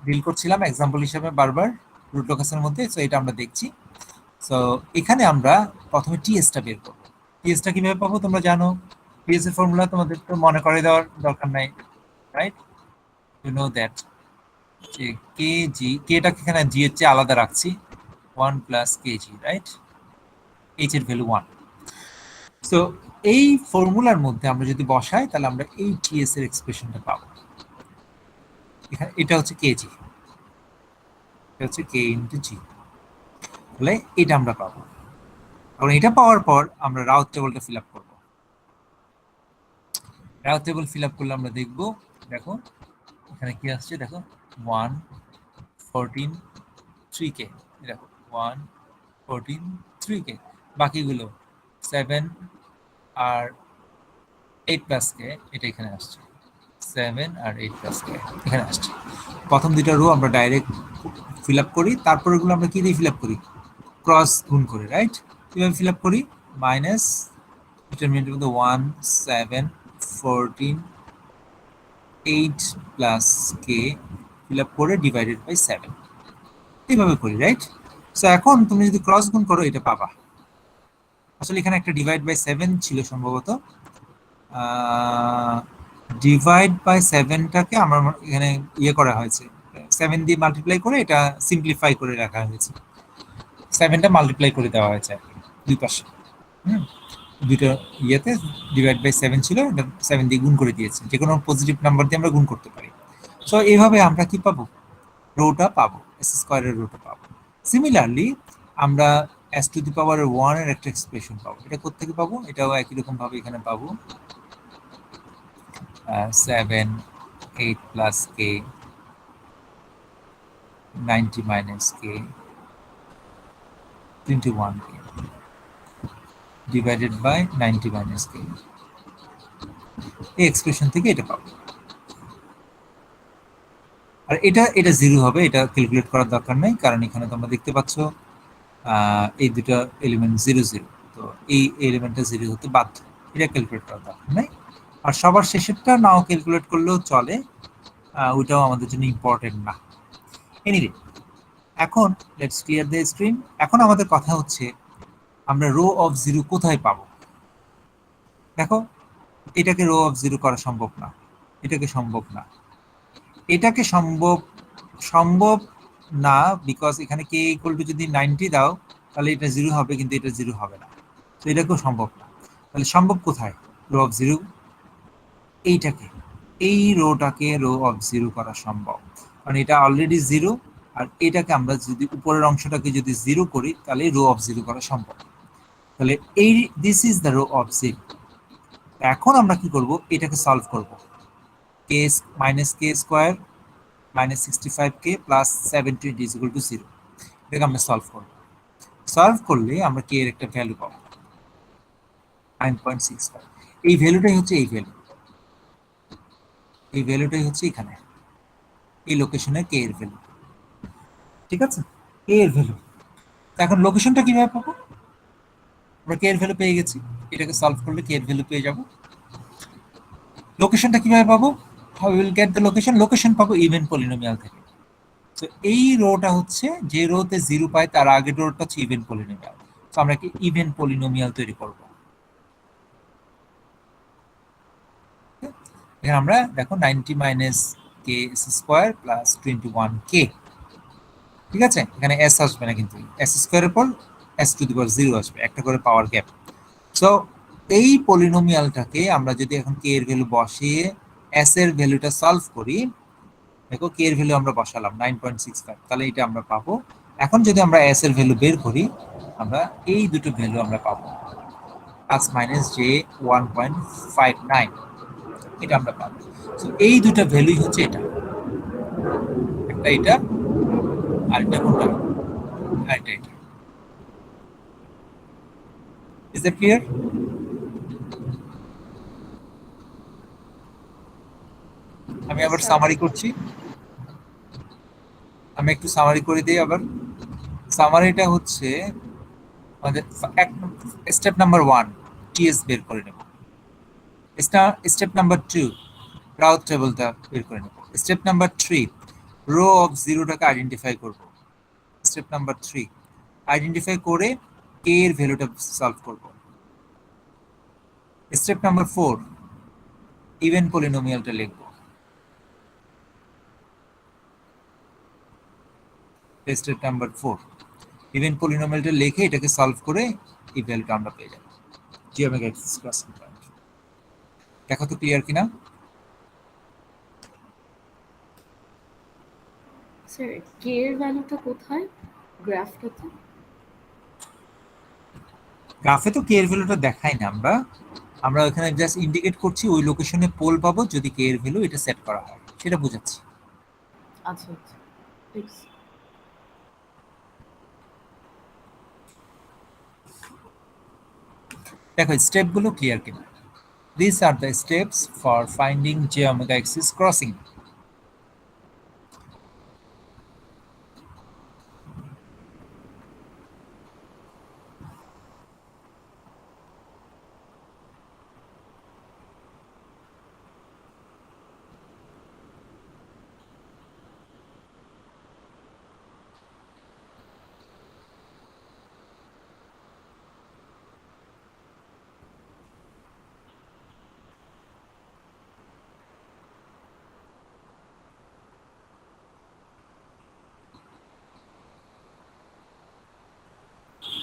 ডিল করছিলাম এক্সাম্পল হিসেবে বারবার রুট লোকাসের মধ্যে। সো এটা আমরা দেখছি। সো এখানে আমরা প্রথমে টিএস টা বের করব। টিএস টা কিভাবে পাবো তোমরা জানো, টিএস এর ফর্মুলা তোমাদের তো মনে করে দেওয়ার দরকার নাই, রাইট? ইউ নো দ্যাট যে কেজি, কেটাকে এখানে জি এর চেয়ে আলাদা রাখছি, 1 প্লাস কেজি, রাইট? এইচ এর ভ্যালু 1। সো এই ফর্মুলার মধ্যে আমরা যদি বসাই তাহলে আমরা এই টিএস এর এক্সপ্রেশনটা পাবো। এখানে এটা হচ্ছে কেজি, এটা হচ্ছে কে ইনটু জি, তাহলে এটা আমরা পাবো। কারণ এটা পাওয়ার পর আমরা রাউথ টেবলটা ফিল আপ করবো। রাউথ টেবল ফিল আপ করলে আমরা দেখবো, দেখো এখানে কি আসছে, দেখো 1 14 3k, দেখো 1 14 3k, বাকিগুলো 7 আর 8 প্লাস কে, এটা এখানে আসছে 7 আর 8 প্লাস কে এখানে আসছে। প্রথম দুটো রো আমরা ডাইরেক্ট ফিল আপ করি, তারপর এগুলো আমরা কি দিয়ে ফিল আপ করি, ক্রস গুণ করে, রাইট? কিভাবে ফিল আপ করি, মাইনাস ডিটারমিনেন্টের মধ্যে 1 7 14 8 প্লাস কে ফিল আপ করে ডিভাইডেড বাই 7 এইভাবে করি, রাইট? সো এখন তুমি যদি ক্রস গুণ করো এটা পাবা। আসলে এখানে একটা ডিভাইড বাই 7 ছিল সম্ভবত, ডিভাইড বাই 7টাকে আমার এখানে ইয়ে করা হয়েছে, 7 দিয়ে মাল্টিপ্লাই করে এটা সিম্পলিফাই করে রাখা হয়েছে, 7টা মাল্টিপ্লাই করে দেওয়া হয়েছে আর কি দুই পাশে। দুইটা ইয়েতে ডিভাইড বাই 7 ছিল, এটা 7 দিয়ে গুণ করে দিয়েছে, যে কোনো পজিটিভ নাম্বার দিয়ে আমরা গুণ করতে পারি। সো এইভাবে আমরা কি পাবো, রোটা পাবো, এস স্কয়ারের রোটা পাবো। সিমিলারলি আমরা এস টু দি পাওয়ার 1 এর একটা এক্সপ্রেশন পাবো। এটা কোত্থেকে পাবো, এটাও একই রকম ভাবে এখানে পাবো 7 8 plus K 90 minus K 21 K divided by 90 minus K, এই এক্সপ্রেশন থেকে এটা পাবো। আর এটা এটা জিরো হবে, এটা ক্যালকুলেট করার দরকার নেই, কারণ এখানে তোমরা দেখতে পাচ্ছ এই দুটো এলিমেন্ট 0 0, তো এই এলিমেন্টটা 0 হতে বাধ্য, এটা ক্যালকুলেট করার দরকার নেই। আর সবার শেষেরটা নাও ক্যালকুলেট করলেও চলে, ওইটাও আমাদের জন্য ইম্পর্টেন্ট না। এনিওয়ে, এখন লেটস ক্লিয়ার দ্য স্ক্রিন। এখন আমাদের কথা হচ্ছে আমরা রো অফ 0 কোথায় পাবো। দেখো, এটাকে রো অফ 0 করা সম্ভব না, এটাকে সম্ভব না, এটাকে সম্ভব না, বিকজ এখানে কে ইকুয়াল টু যদি 90 দাও তাহলে এটা 0 হবে, কিন্তু এটা 0 হবে না, তো এটাকেও সম্ভব না। তাহলে সম্ভব কোথায় রো অফ 0, এইটাকে, এই রোটাকে রো অফ 0 করা সম্ভব, কারণ এটা অলরেডি 0, আর এটাকে আমরা যদি উপরের অংশটাকে যদি 0 করি তাহলে রো অফ 0 করা সম্ভব। তাহলে এই this is the row of 0। এখন আমরা কি করব, এটাকে সলভ করব, K minus K square minus 65k plus 70 is equal to 0, এটাকে আমরা সলভ করব। সলভ করলে আমরা কে এর একটা ভ্যালু পাবো 9.65। এই ভ্যালুটাই হচ্ছে এই ভ্যালু, এই ভ্যালুটাই হচ্ছে এখানে এই লোকেশনে কে এর ভ্যালু, ঠিক আছে, কে এর ভ্যালু। এখন লোকেশনটা কিভাবে পাবো, আমরা কে এর ভ্যালু পেয়ে গেছি, এটাকে সলভ করলে কে এর ভ্যালু পেয়ে যাব। লোকেশনটা কিভাবে পাবো, how will get the location, location পাবো ইভেন পলিনোমিয়াল থেকে। তো এই রোটা হচ্ছে যে রোতে 0 পাই তার আগের রোটা হচ্ছে ইভেন পলিনোমিয়াল, তো আমরা কি ইভেন পলিনোমিয়াল তৈরি করব। এখানে আমরা দেখো 90 minus K square plus 21k, ঠিক আছে, এখানে s আসবে না, কিন্তু s স্কোয়ারের পর s টু দি পাওয়ার 0 আসবে, একটা করে পাওয়ার গ্যাপ। সো এই পলিনোমিয়ালটাকে আমরা যদি এখন k এর ভ্যালু বসিয়ে s এর ভ্যালুটা সলভ করি, দেখো k এর ভ্যালু আমরা বসালাম 9.65, তাহলে এটা আমরা পাবো। এখন যদি আমরা s এর ভ্যালু বের করি, আমরা এই দুটো ভ্যালু আমরা পাবো, প্লাস মাইনাস যে 1.59, এটা আমরা পাবো। সো এই দুটো ভ্যালুই হচ্ছে এটা, একটা এটা আর এটা কোনটা, আরেকটা এটা। Is that clear? আমি আবার সামারি করছি, আমি একটু সামারি করে দিই আবার। সামারিটা হচ্ছে আমাদের স্টেপ নাম্বার 1 টিএস বের করে নেব, স্টেপ নাম্বার 2 রাউথ টেবলটা বের করে নেব, স্টেপ নাম্বার 3 রো অফ 0টাকে আইডেন্টিফাই করব, স্টেপ নাম্বার 3 আইডেন্টিফাই করে কে এর ভ্যালুটা সলভ করব, স্টেপ নাম্বার 4 ইভেন পলিনোমিয়ালটা লিখব, স্টেপ নাম্বার 4 ইভেন পলিনোমিয়ালটা লিখে এটাকে সলভ করে এই ভ্যালুটা আমরা পেয়ে যাব, জি ওমেগা এক্স ক্রসিং পয়েন্ট। দেখো তো ক্লিয়ার কিনা? স্যার কে এর ভ্যালুটা কোথায় গ্রাফটাতে? গ্রাফে তো কে এর ভ্যালুটা দেখাই না, আমরা এখানে জাস্ট ইন্ডিকেট করছি ওই লোকেশনে পোল পাবো যদি কে এর ভ্যালু এটা সেট করা হয়, সেটা বোঝাচ্ছি। আচ্ছা আচ্ছা, ঠিক আছে। দেখো স্টেপগুলো ক্লিয়ার কিনা। These are the steps for finding j omega axis crossing.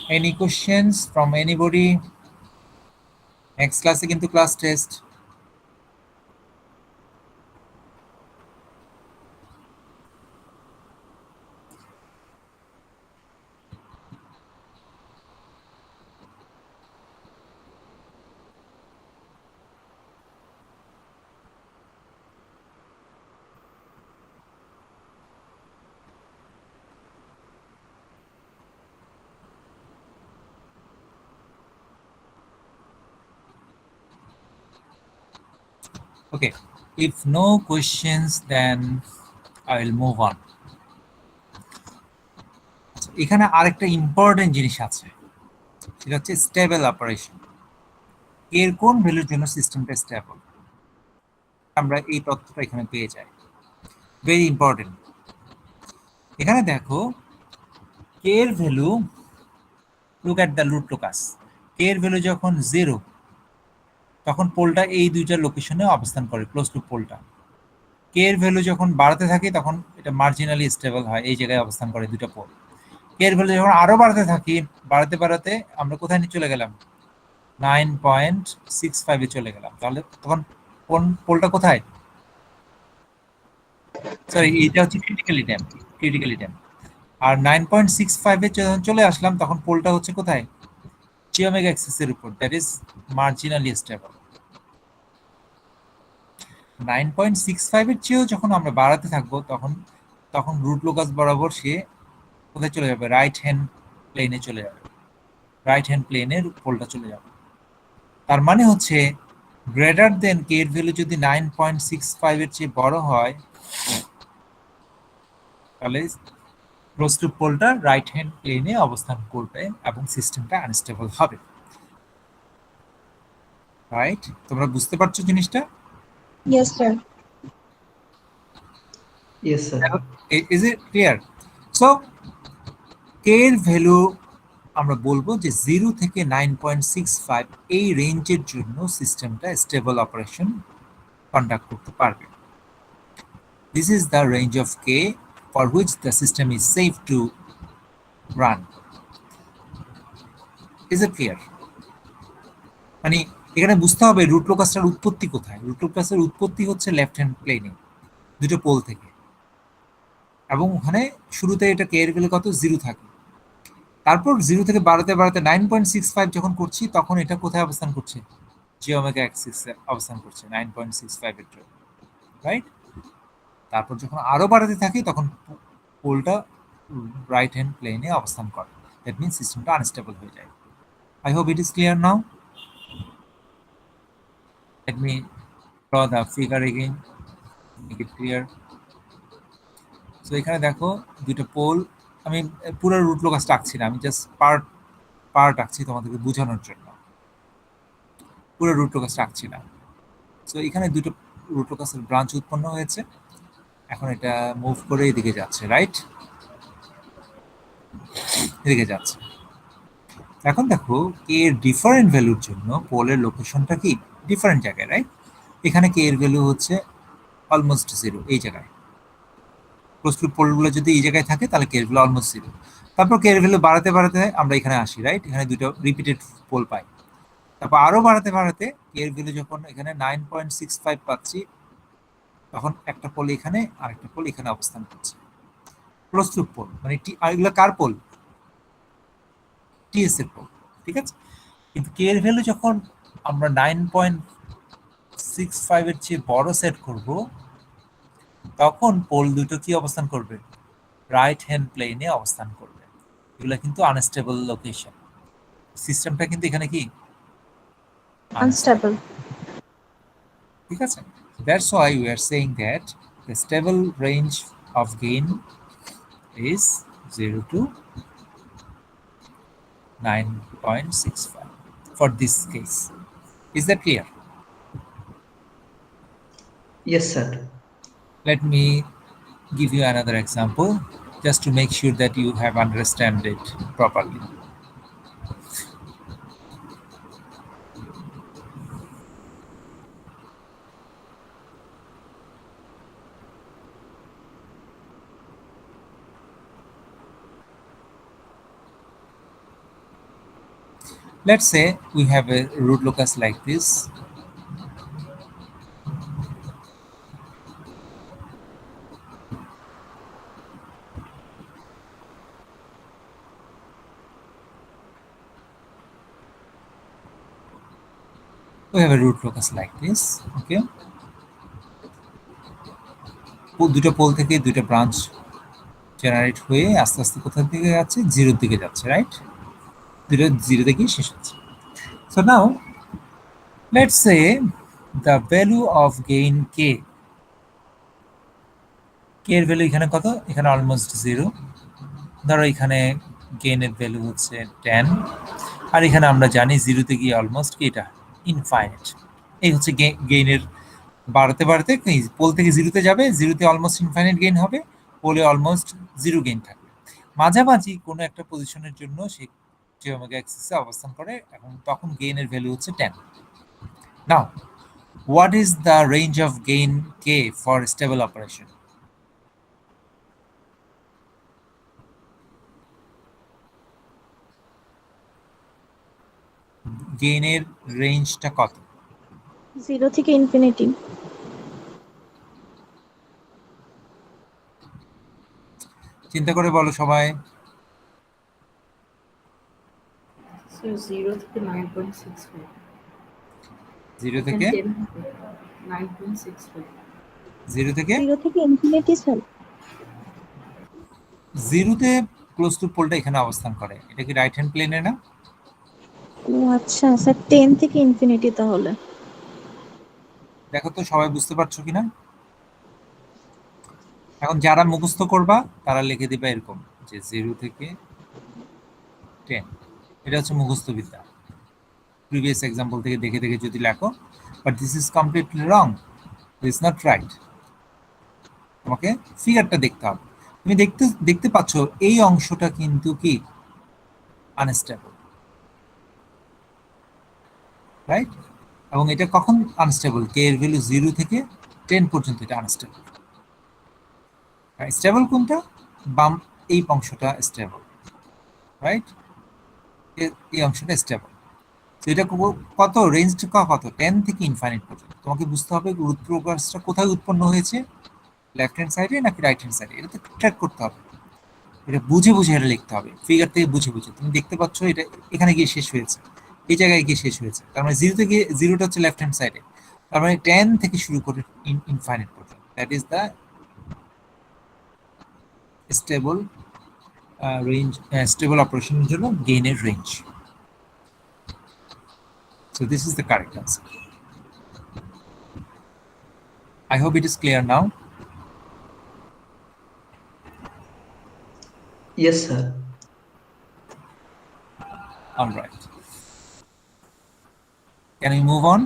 Any questions from anybody? Next class কিন্তু class test. Okay, if no questions, then I will move on. এখানে আরেকটা ইম্পর্টেন্ট জিনিস আছে, সেটা হচ্ছে স্টেবল অপারেশন। এর কোন ভ্যালুর জন্য সিস্টেমটা স্টেবল, আমরা এই তথ্যটা এখানে পেয়ে যাই। Very important. এখানে দেখো কে এর value, look at the root locus. K এর ভ্যালু যখন 0, তখন পোলটা এই দুইটা লোকেশনে অবস্থান করে, ক্লোজ টু পোলটা। কে এর ভ্যালু যখন বাড়তে থাকে তখন এটা মার্জিনালি স্টেবল হয়, এই জায়গায় অবস্থান করে দুটো পোল। কে এর ভ্যালু যখন আরো বাড়তে থাকি, বাড়তে বাড়তে আমরা কোথায় নিয়ে চলে গেলাম, 9.65 এ চলে গেলাম। তাহলে তখন কোন পোলটা কোথায়, সরি এটা হচ্ছে ক্রিটিক্যালি ড্যাম্প, ক্রিটিক্যালি ড্যাম্প। আর 9.65 এ যখন চলে আসলাম তখন পোলটা হচ্ছে কোথায়, জি ওমেগা অ্যাক্সিস এর উপর, দ্যাট ইজ মার্জিনালি স্টেবল। 9.65 এর চেয়েও যখন আমরা বাড়াতে থাকবো তখন রুট লোকাস বরাবর সে কোথায় চলে যাবে, রাইট হ্যান্ড প্লেনে চলে যাবে, রাইট হ্যান্ড প্লেনের পোলটা চলে যাবে। তার মানে হচ্ছে গ্রেটার দেন কে এর ভ্যালু যদি 9.65 এর চেয়ে বড় হয়, তাহলে ক্লোজ টু পোলটা রাইট হ্যান্ড প্লেনে অবস্থান করবে এবং সিস্টেমটা আনস্টেবল হবে। রাইট? তোমরা বুঝতে পারছো জিনিসটা? Yes, sir. Yes, sir. Is it clear? So কে এর ভ্যালু আমরা বলবো যে 0 থেকে 9.65 এই রেঞ্জের জন্য সিস্টেমটা স্টেবল অপারেশন কন্ডাক্ট করতে পারবে। This is the range of K for which the system is safe to run. Is it clear? মানে এখানে বুঝতে হবে রুট লোকাসটার উৎপত্তি কোথায়। রুট লোকাসের উৎপত্তি হচ্ছে লেফট হ্যান্ড প্লেনে দুটো পোল থেকে, এবং ওখানে শুরুতে এটা কে এর ভ্যালু কত, 0 থাকে। তারপর 0 থেকে বাড়াতে বাড়াতে 9.65 যখন করছি তখন এটা কোথায় অবস্থান করছে, জি ওমেগা অ্যাক্সিসে অবস্থান করছে 9.65 এর জন্য, রাইট? তারপর যখন আরো বাড়াতে থাকি তখন পোলটা রাইট হ্যান্ড প্লেনে অবস্থান করে, দ্যাট মিন্স সিস্টেমটা আনস্টেবল হয়ে যায়। I hope it is clear now. Let me draw the figure again, make it clear. So এখানে দেখো দুটো পোল, আমি পুরো রুট লোকাসটা আঁকছি না, আমি জাস্ট পার্ট আঁকছি তোমাদেরকে বোঝানোর জন্য, পুরো রুট লোকাসটা আঁকছি না। সো এখানে দুটো রুট লোকাসের ব্রাঞ্চ উৎপন্ন হয়েছে, এখন এটা মুভ করে এদিকে যাচ্ছে, রাইট? এদিকে যাচ্ছে। এখন দেখো কে এর ডিফারেন্ট ভ্যালুর জন্য পোলের লোকেশনটা কি ডিফারেন্ট জায়গায়, রাইট? এখানে কে এর ভ্যালু হচ্ছে অলমোস্ট 0, এই জায়গায়। ক্লোজ টু পোলগুলো যদি এই জায়গায় থাকে তাহলে কে এর ভ্যালু অলমোস্ট 0। তারপর কে এর ভ্যালু বাড়াতে বাড়াতে আমরা এখানে আসি, রাইট? এখানে দুটো রিপিটেড পোল পাই। তারপর আরো বাড়াতে বাড়াতে কে এর ভ্যালু যখন এখানে 9.65 পাচ্ছি, তখন একটা পোল এখানে আর একটা পোল এখানে অবস্থান করছে, ক্লোজ টু পোল। মানে এগুলো কার পোল, টিএস এর পোল, ঠিক আছে? কিন্তু কে এর ভ্যালু যখন আমরা 9.65 এর চেয়ে বড় সেট করব, তখন পোল দুটো কি অবস্থান করবে, রাইট হ্যান্ড প্লেনে অবস্থান করবে। এগুলো কিন্তু আনস্টেবল লোকেশন, সিস্টেমটা কিন্তু এখানে কি আনস্টেবল। ঠিক আছে? That's why we are saying that the stable range of gain is 0 to 9.65 for this case. Is that clear? Yes, sir. Let me give you another example just to make sure that you have understand it properly. Let's say we have a root locus like this. We have a root locus like this. Okay. দুটো pole থেকে দুটো branch generate হয়ে আস্তে আস্তে কোথার দিকে যাচ্ছে, জিরোর দিকে যাচ্ছে, রাইট? জিরো থেকে শেষ হচ্ছে। So now let's say the value of gain k. k এর ভ্যালু এখানে কত? এখানে অলমোস্ট 0। ধরো এখানে গেইন এর ভ্যালু হচ্ছে 10, আর এখানে আমরা জানি 0 তে গিয়ে অলমোস্ট কি এটা ইনফাইনাইট। এই হচ্ছে গেইনের বাড়তে বাড়তে পোল থেকে 0 তে যাবে, 0 তে অলমোস্ট ইনফাইনাইট গেইন হবে, পোলে অলমোস্ট 0 গেইন থাকবে। মাঝামাঝি কোনো একটা পজিশনের জন্য সে যে ওমেগা অ্যাক্সিসে অবস্থান করে, এখন তখন গেইনের ভ্যালু হচ্ছে 10। নাও what is the range of gain k for stable operation? গেইনের রেঞ্জটা কত? 0 থেকে ইনফিনিটি। চিন্তা করে বলো সবাই। স্যার 0 থেকে 9.65 0 থেকে 9.65 0 থেকে ইনফিনিটি স্যার। 0 তে ক্লোজ টু পোলটা এখানে অবস্থান করে, এটা কি রাইট হ্যান্ড প্লেনে না? ও আচ্ছা স্যার, 10 থেকে ইনফিনিটি তাহলে। দেখো তো সবাই বুঝতে পারছো কিনা। এখন যারা মুখস্থ করবা তারা লিখে দিবা এরকম যে 0 থেকে 10, এটা হচ্ছে মুখস্থ বিদ্যা। প্রিভিয়াস এক্সাম্পল থেকে দেখে দেখে যদি লেখো, but this is completely wrong, it's not right. তোমাকে ফিগারটা দেখতে হবে। তুমি দেখতে পাচ্ছ এই অংশটা কিন্তু কি আনস্টেবল, রাইট? এবং এটা কখন আনস্টেবল? কে এর ভ্যালু 0 থেকে 10 পর্যন্ত এটা আনস্টেবল। স্টেবল কোনটা? বাম এই অংশটা স্টেবল, রাইট? এই অংশটা স্টেবল। তো এটা কত রেঞ্জটা কত? 10 থেকে ইনফাইনাইট পর্যন্ত। তোমাকে বুঝতে হবে রুট লকাসটা কোথায় উৎপন্ন হয়েছে, লেফট হ্যান্ড সাইডে নাকি রাইট হ্যান্ড সাইডে। এটা তো ট্র্যাক করতে হবে, এটা বুঝে বুঝে এটা লিখতে হবে, ফিগার থেকে বুঝে বুঝে। তুমি দেখতে পাচ্ছ এটা এখানে গিয়ে শেষ হয়েছে, এই জায়গায় গিয়ে শেষ হয়েছে, তার মানে 0 থেকে 0টা হচ্ছে লেফট হ্যান্ড সাইডে, তার মানে 10 থেকে শুরু করে ইনফাইনাইট পর্যন্ত। That is the stable range, stable অপারেশনের জন্য গেইনের range. So this is the correct answer. I hope it is clear now. Yes, sir. All right. Can we move on?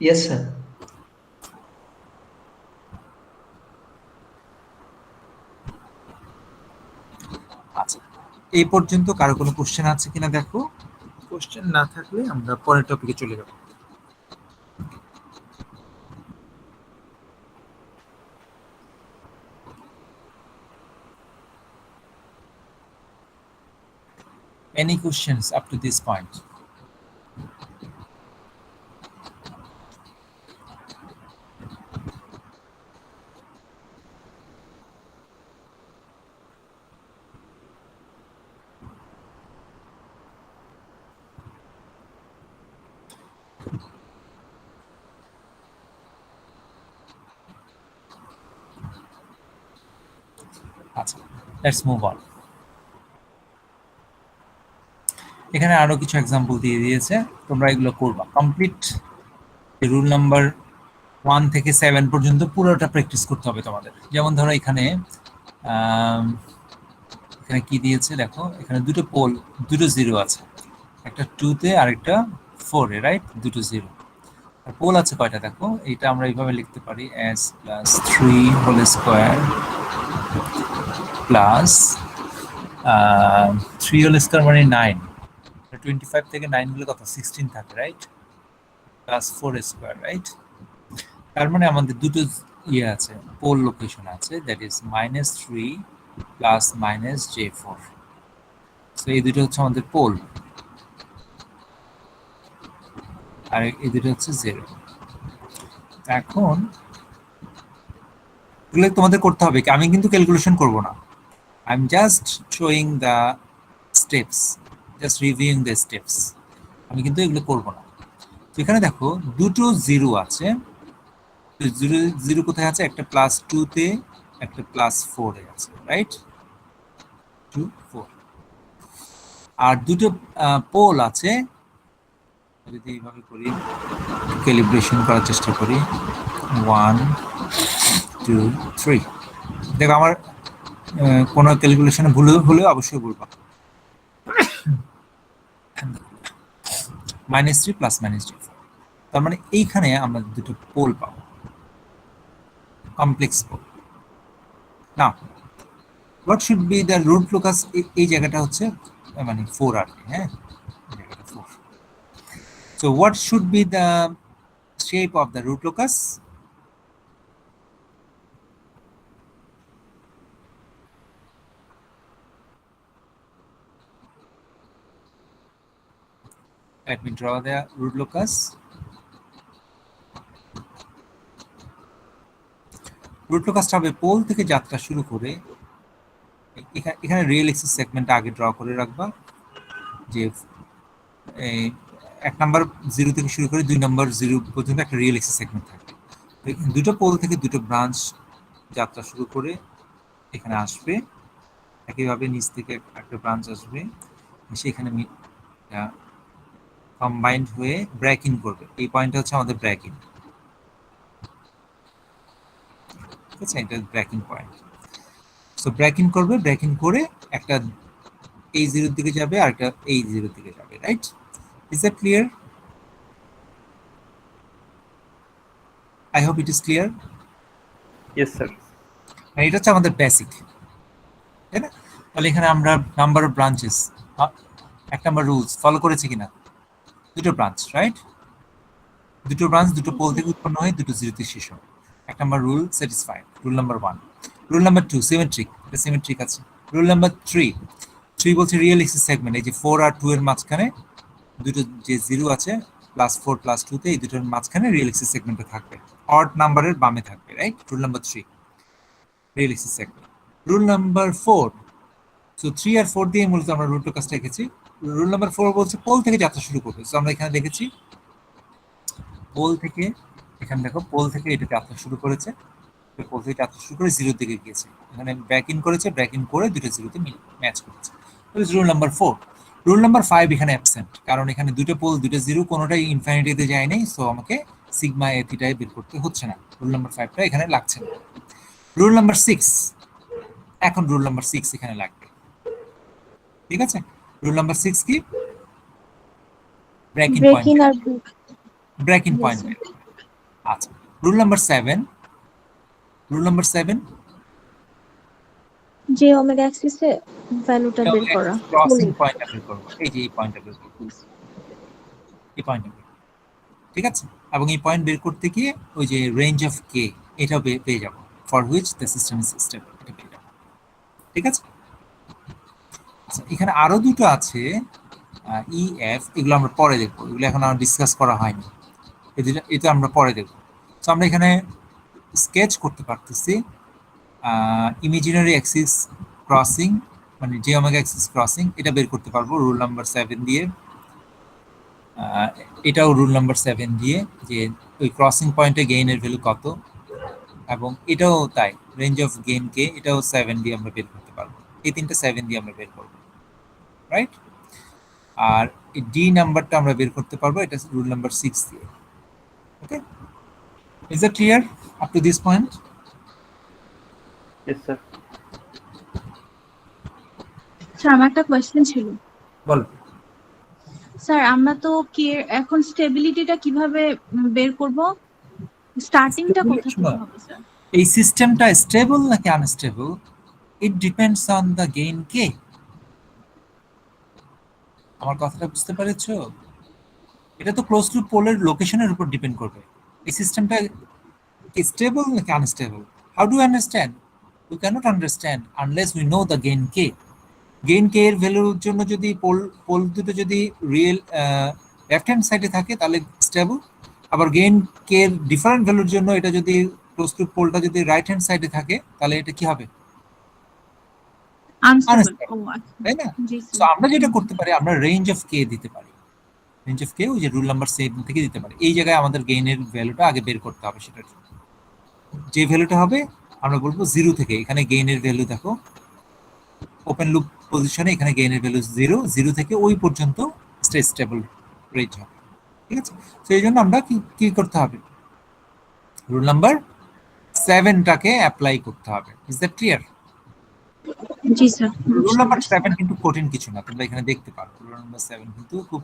Yes, sir. আচ্ছা, এই পর্যন্ত কারো কোনো কোশ্চেন আছে কিনা দেখো। কোশ্চেন না থাকলে আমরা পরের টপিকে চলে যাব। Any questions up to this point? আচ্ছা, লেটস মুভ অন। এখানে আরো কিছু এক্সাম্পল দিয়ে দিয়েছে, তোমরা এগুলো করবা। কমপ্লিট রুল নাম্বার 1 থেকে 7 পর্যন্ত পুরোটা প্র্যাকটিস করতে হবে তোমাদের। যেমন ধরো এখানে এখানে কি দিয়েছে দেখো, এখানে দুটো পোল, দুটো 0 আছে, একটা 2 তে আর একটা 4 এ, রাইট? দুটো 0। আর পোল আছে কয়টা দেখো, এটা আমরা এইভাবে লিখতে পারি s + 3 whole square plus 3 whole square মানে 9। 25 থেকে 9 গুলো কত? 16 থাকে, রাইট? Plus 4 square, right? তার মানে আমাদের দুটো ইয়ে আছে, পোল লোকেশন আছে, that is -3 plus minus J4। So এই দুটো হচ্ছে আমাদের পোল, আর এই দুটো হচ্ছে 0। এখন এগুলো তোমাদের করতে হবে কি, আমি কিন্তু ক্যালকুলেশন করব না, I am just showing the steps, just reviewing the steps, আমি কিন্তু এগুলো করব না। তো এখানে দেখো দুটো 0 আছে, 0 কোথায় আছে, একটা +2 তে একটা +4 এ আছে, রাইট, 2 4। আর দুটো পোল আছে, যদি এইভাবে করি, ক্যালিব্রেশন করার চেষ্টা করি, 1 2 3। দেখো আমার কোনো ক্যালকুলেশনে ভুল হলে অবশ্যই বলবা। -3 প্লাস -J4, তার মানে এইখানে আমরা দুটো পোল পাবো, কমপ্লেক্স পোল। না, what should be the root locus, এই জায়গাটা হচ্ছে মানে 4 আর কি, হ্যাঁ, জায়গাটা 4। So what should be the shape of the root locus? Let me draw the root locus. Root লোকাসটা হবে পোল থেকে যাত্রা শুরু করে, এখানে রিয়েল এক্সিস সেগমেন্ট আগে ড্র করে রাখবা, যে এক নাম্বার 0 থেকে শুরু করে 2 নাম্বার 0 পর্যন্ত একটা রিয়েল এক্সিস সেগমেন্ট থাকবে। দুটো পোল থেকে দুটো ব্রাঞ্চ যাত্রা শুরু করে এখানে আসবে, একইভাবে নিচ থেকে একটা ব্রাঞ্চ আসবে, সেখানে কম্বাইন্ড হয়ে ব্রেক ইন করবে। এই পয়েন্টটা হচ্ছে আমাদের ব্রেক ইন, ঠিক আছে, এটা break in point. So break in করবে, ব্রেক ইন করে একটা এই 0 দিকে যাবে আর একটা এই 0 দিকে যাবে, right? Is that clear? I hope it is clear. Yes sir. এটা হচ্ছে আমাদের বেসিক, তাই না? তাহলে এখানে আমরা নাম্বার অফ ব্রাঞ্চেস, এক নাম্বার রুলস ফলো করেছি কিনা, দুটো ব্রাঞ্চ, রাইট, দুটো ব্রাঞ্চ দুটো পোল থেকে উৎপন্ন হয়ে দুটো 0 তে শেষ হয়, এক number rule satisfied, rule number 1। Rule number 2 symmetric, এটা সিমেট্রিক আছে। রুল নাম্বার 3 বলছে রিয়েল এক্সিস সেগমেন্ট, এই যে 4 আর 2 এর মাঝখানে দুটো যে 0 আছে, +4 +2 তে এই দুটোর মাঝখানে রিয়েল এক্সিস সেগমেন্টে থাকবে, অড নাম্বারের বামে থাকবে, right? Rule number 3 real axis segment. Rule number 4, so 3 আর 4 দিয়ে মূলত আমরা রুট লোকাসটা লিখেছি। রুল নাম্বার 4 বলছে পোল থেকে যাত্রা শুরু করবে, সো আমরা এখানে লিখেছি পোল থেকে, এখানে দেখো পোল থেকে এটা যাত্রা শুরু করেছে, পোল থেকে যাত্রা শুরু করে 0 দিকে গিয়েছে, এখানে ব্রেক ইন করেছে, ব্রেক ইন করে দুটো 0 তে ম্যাচ করেছে। Rule number 4। রুল নাম্বার 5 এখানে অ্যাবসেন্ট, কারণ এখানে দুটো পোল দুটো 0 কোনোটাই ইনফিনিটিতে যায় নাই, সো আমাকে সিগমা এ থিটায় বের করতে হচ্ছে না, রুল নাম্বার 5টা এখানে লাগছে না। রুল নাম্বার 6, এখন রুল নাম্বার 6 এখানে লাগবে, ঠিক আছে? রুল নাম্বার 6 কি? Break in point, break in point. আচ্ছা, রুল নাম্বার 7, রুল নাম্বার 7 যে ওমেগা অ্যাক্সিসে ভ্যালুটা বের করা, ক্রসিং পয়েন্টটা বের করব, এই যে এই পয়েন্টটা বের করব, এই পয়েন্টটা, ঠিক আছে? এবং এই পয়েন্ট বের করতে গিয়ে ওই যে রেঞ্জ অফ কে, এটাও পেয়ে যাব, for which the system is stable, এটা পেয়ে যাব, ঠিক আছে? আচ্ছা, এখানে আরো দুটো আছে ই এফ, এগুলো আমরা পরে দেখব, এগুলো এখন আমরা ডিসকাস করা হয়নি, এটা আমরা পরে দেখব। সো আমরা এখানে স্কেচ করতে পারতেছি ইমাজিনারি অ্যাক্সিস ক্রসিং, মানে যে ওমেগা অ্যাক্সিস ক্রসিং, এটা বের করতে পারবো রুল নাম্বার 7 দিয়ে। এটাও রুল নাম্বার 7 দিয়ে, যে ওই ক্রসিং পয়েন্টে গেইনের ভ্যালু কত, এবং এটাও তাই, রেঞ্জ অফ গেইন কে, এটাও 7 দিয়ে আমরা বের করতে পারবো। এই তিনটা 7 দিয়ে আমরা বের করবো, রাইট? আর এই ডি নাম্বারটা আমরা বের করতে পারবো, এটা রুল নাম্বার 6 দিয়ে। Okay, is that clear up to this point? Yes sir. Sir আমার একটা কোয়েশ্চেন ছিল। বলো। স্যার আমরা তো কে এখন স্টেবিলিটিটা কিভাবে বের করব? স্টার্টিংটা কোথা থেকে হবে স্যার? এই সিস্টেমটা স্টেবল নাকি unstable, it depends on the gain K. আমার কথাটা বুঝতে পেরেছো? এটা তো ক্লোজ টু পোলের লোকেশনের উপর ডিপেন্ড করবে, এই সিস্টেমটা স্টেবল নাকি unstable. How do understand? we cannot understand unless we know the gain k. Gain k এর ভ্যালুর জন্য যদি পোল দুটো যদি রিয়েল লেফট হ্যান্ড সাইডে থাকে তাহলে স্টেবল, আবার গেইন কে এর ডিফারেন্ট ভ্যালুর জন্য এটা যদি ক্লোজ টু পোলটা যদি রাইট হ্যান্ড সাইডে থাকে তাহলে এটা কি হবে? তাই না? সো আমরা যেটা করতে পারি, আমরা রেঞ্জ অফ কে দিতে পারি। রেঞ্জ অফ কে ওই যে রুল নাম্বার 7 থেকে দিতে পারি। এই জায়গায় আমাদের গেইনের ভ্যালুটা আগে বের করতে হবে। সেটার জন্য যে ভ্যালুটা হবে আমরা বলবো 0 থেকে, এখানে গেইনের ভ্যালু দেখো ওপেন লুপ পজিশনে, এখানে গেইনের ভ্যালু 0 থেকে ওই পর্যন্ত স্টেবল রেঞ্জ হবে। ঠিক আছে? তো এই জন্য আমরা কি করতে হবে? রুল নাম্বার 7টাকে অ্যাপ্লাই করতে হবে। Is that clear? জি স্যার। রুল নাম্বার 7 কিন্তু কঠিন কিছু না, তোমরা এখানে দেখতে পারো। রুল নাম্বার 7 কিন্তু খুব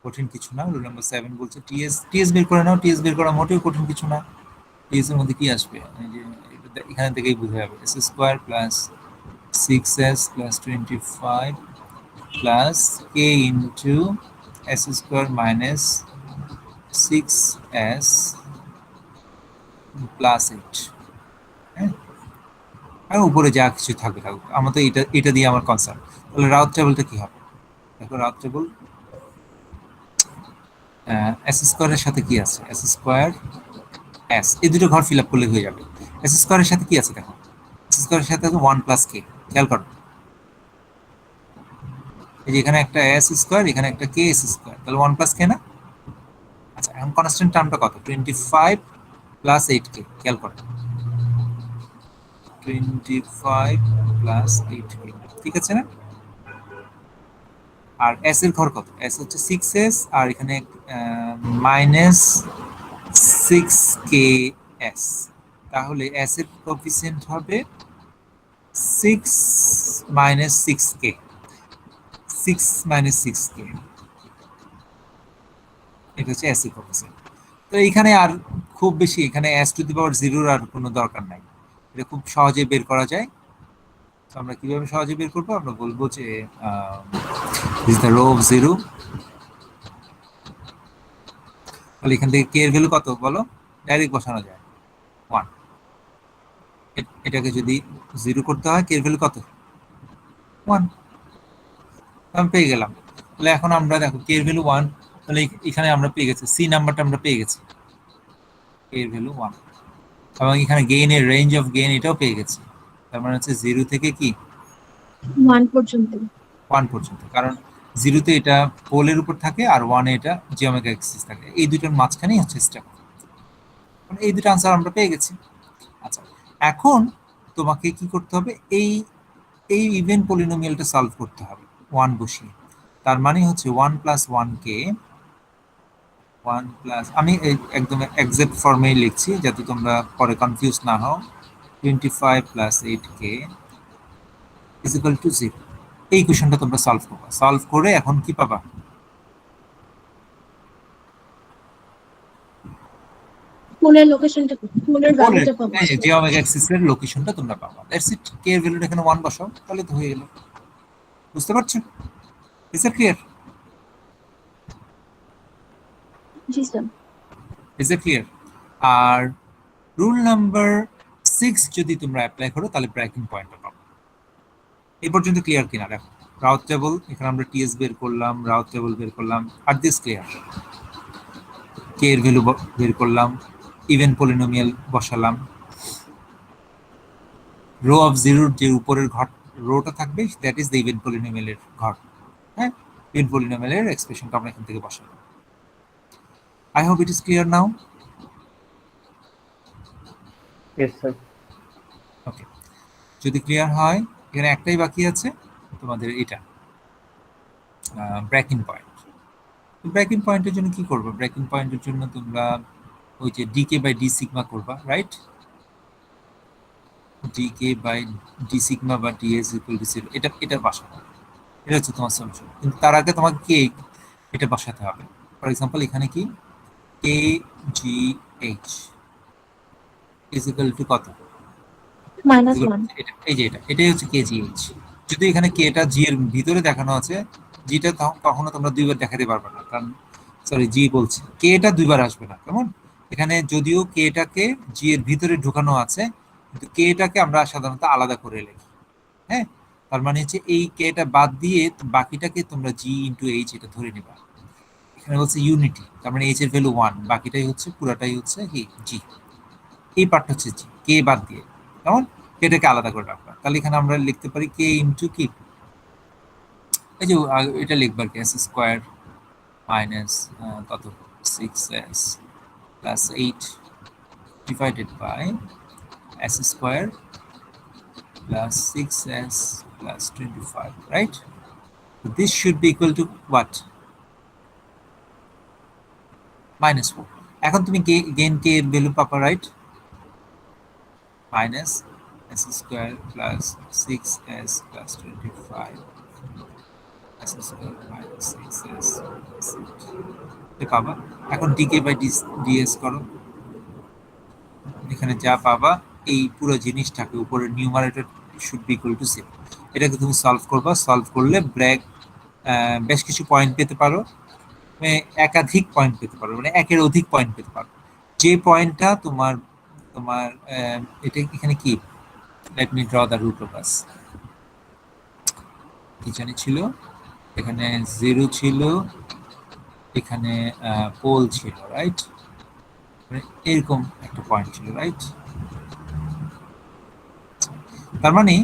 কঠিন কিছু না। রুল নাম্বার 7 বলছে টিএস বের করে নাও। টিএস বের করা মোটেও কঠিন কিছু না। টিএস এর মধ্যে কি আসবে? এই যে এখান থেকেই বুঝে যাবে। s square plus 6s plus 25 plus k into s square minus 6s plus 8। হ্যাঁ, আর উপরে যা কিছু থাকবে থাকুক, আমার তো এটা দিয়ে আমার কনসার্ন। তাহলে রাউথ টেবিলটা কি হবে? দেখো রাউথ টেবিল s স্কয়ারের সাথে কি আছে? s স্কয়ার s, এই দুটো ঘর ফিল আপ করলে হয়ে যাবে। s স্কয়ারের সাথে কি আছে দেখো? s স্কয়ারের সাথে আছে 1 প্লাস k। খেয়াল করো, এই যে এখানে একটা s স্কয়ার, এখানে একটা k s স্কয়ার, তাহলে 1 প্লাস k না? আচ্ছা, এখন কনস্ট্যান্ট টার্মটা কত? 25 প্লাস 8k। খেয়াল করো, 25 প্লাস 8k, ঠিক আছে না? আর s এর ঘর কত? s হচ্ছে 6s, আর এখানে মাইনাস 6ks, তাহলে s এর কোএফিসিয়েন্ট হবে 6 মাইনাস 6k, 6 মাইনাস 6k, এটা হচ্ছে s এর কোএফিসিয়েন্ট। তো এখানে আর খুব বেশি এখানে s টু দি পাওয়ার 0 আর কোনো দরকার নাই, এটা খুব সহজে বের করা যায়। তো আমরা কিভাবে সহজে বের করব? আমরা বলবো যে দিস দ্য রো অফ 0। তাহলে এখান থেকে k এর ভ্যালু কত বলো? ডাইরেক্ট বসানো যায় 1। এটাকে যদি 0 করতে হয়, k এর ভ্যালু কত? 1। আমি পেয়ে গেলাম। তাহলে এখন আমরা দেখো k এর ভ্যালু 1, তাহলে এখানে আমরা পেয়ে গেছি c নাম্বারটা আমরা পেয়ে গেছি, k এর ভ্যালু 1, এবং এখানে গেইনের রেঞ্জ অফ গেইন এটাও পেয়ে গেছি। তার মানে হচ্ছে 0 থেকে কি 1 পর্যন্ত। 1 পর্যন্ত, কারণ 0 তে এটা পোলের উপর থাকে আর 1 এ এটা জিওমেট্রিক অ্যাক্সিস থাকে। এই দুটোর মাঝখানেই হচ্ছে স্টেপ। মানে এই দুটো আনসার আমরা পেয়ে গেছি। আচ্ছা, এখন তোমাকে কি করতে হবে? এই ইভেন পলিনোমিয়ালটা সলভ করতে হবে 1 বসিয়ে। তার মানে হচ্ছে 1 প্লাস 1k, 1 প্লাস, আমি একদম এক্সাক্ট ফর্মেই লিখছি যাতে তোমরা পরে কনফিউজ না হও। 25 plus 8k is equal to 0। এই কোশ্চেনটা তোমরা সলভ করবে। সলভ করে এখন কি পাবা? পোলের লোকেশনটা, পোলের ভ্যালুটা পাবো। এই যে জিওমেট্রিক অ্যাক্সিসের লোকেশনটা তোমরা পাবা। That's it. k এর ভ্যালুটা এখানে 1 বসাও, তাহলে তো হয়ে গেল। বুঝতে পারছো? Is it clear? জি স্যার। Is it clear? আর রুল নাম্বার 6 যদি তোমরা অ্যাপ্লাই করো তাহলে ব্রেকিং পয়েন্টটা পাবো। এই পর্যন্ত ক্লিয়ার কিনা? দেখো রাউথ টেবল, এখানে আমরা টিএস বের করলাম, রাউথ টেবল বের করলাম, আর দিস ক্লিয়ার। k এর ভ্যালু বের করলাম, ইভেন পলিনোমিয়াল বসালাম, রো অফ 0 যে উপরের ঘর রোটা থাকবে দ্যাট ইজ দ্য ইভেন পলিনোমিয়ালের ঘর। হ্যাঁ, ইভেন পলিনোমিয়ালের এক্সপ্রেশনটা আমরা এখান থেকে বসালাম। I hope it is clear now. Yes sir. Okay, যদি ক্লিয়ার হয়, এখানে একটাই বাকি আছে তোমাদের, এটা ব্রেকিং পয়েন্ট। ব্রেকিং পয়েন্টের জন্য কি করবে? ব্রেকিং পয়েন্টের জন্য তোমরা ওই যে ডিকে বাই ডি সিগমা করবা, right? DK by D sigma বা ডিএস ইকুয়াল টু 0, এটা বসাবো। এটা হচ্ছে তোমার সলিউশন। কিন্তু তার আগে তোমাকে কে এটা বসাতে হবে। ফর এক্সাম্পল এখানে কি K G H is equal to কত? -1। এই যে এটাই হচ্ছে কেজিএইচ। যদি এখানে কেটা জি এর ভিতরে দেখানো আছে, জিটা কখনো তোমরা দুইবার দেখাতে পারবে না, কারণ সরি জি বলছি, কেটা দুইবার আসবে না। কেমন? এখানে যদিও কেটাকে জি এর ভিতরে ঢোকানো আছে, কিন্তু কেটাকে আমরা সাধারণত আলাদা করে লিখি। হ্যাঁ, তার মানে হচ্ছে এই কেটা বাদ দিয়ে বাকিটাকে তোমরা জি ইন্টু এইচ এটা ধরে নেবা। এখানে হচ্ছে ইউনিটি, তার মানে এইচ এর ভ্যালু 1, বাকিটাই হচ্ছে পুরাটাই হচ্ছে কি জি। এই পার্টটা হচ্ছে জি, কে বাদ দিয়ে, কেমন কেটাকে আলাদা করে রাখবা। তাহলে এখানে আমরা লিখতে পারি কে ইন্টু কি, এই যে এটা লিখবার কি এস স্কোয়ার মাইনাস কত 6s plus 8 divided by s square plus 6s plus 25, right? So this should be equal to what? Minus 4. এখন তুমি gain k এর ভ্যালু পাবা, right? Minus s square plus 6s plus 25 s square minus 6s plus 8 পাবা। এখন dk by ds করো, এখানে যা পাবা এই পুরো জিনিসটাকে উপরে numerator should be equal to 0। এটাকে তুমি সলভ করবা, সলভ করলে ব্র্যাক বেশ কিছু পয়েন্ট পেতে পারো, মানে একাধিক পয়েন্ট পেতে পারো, মানে একের অধিক পয়েন্ট পেতে পারো। যে পয়েন্টটা তোমার তোমার এটা এখানে কি, let me draw the root locus. এখানে ছিল, এখানে 0 ছিল, এখানে পোল ছিল, রাইট? এরকম একটা পয়েন্ট ছিল, রাইট? তার মানে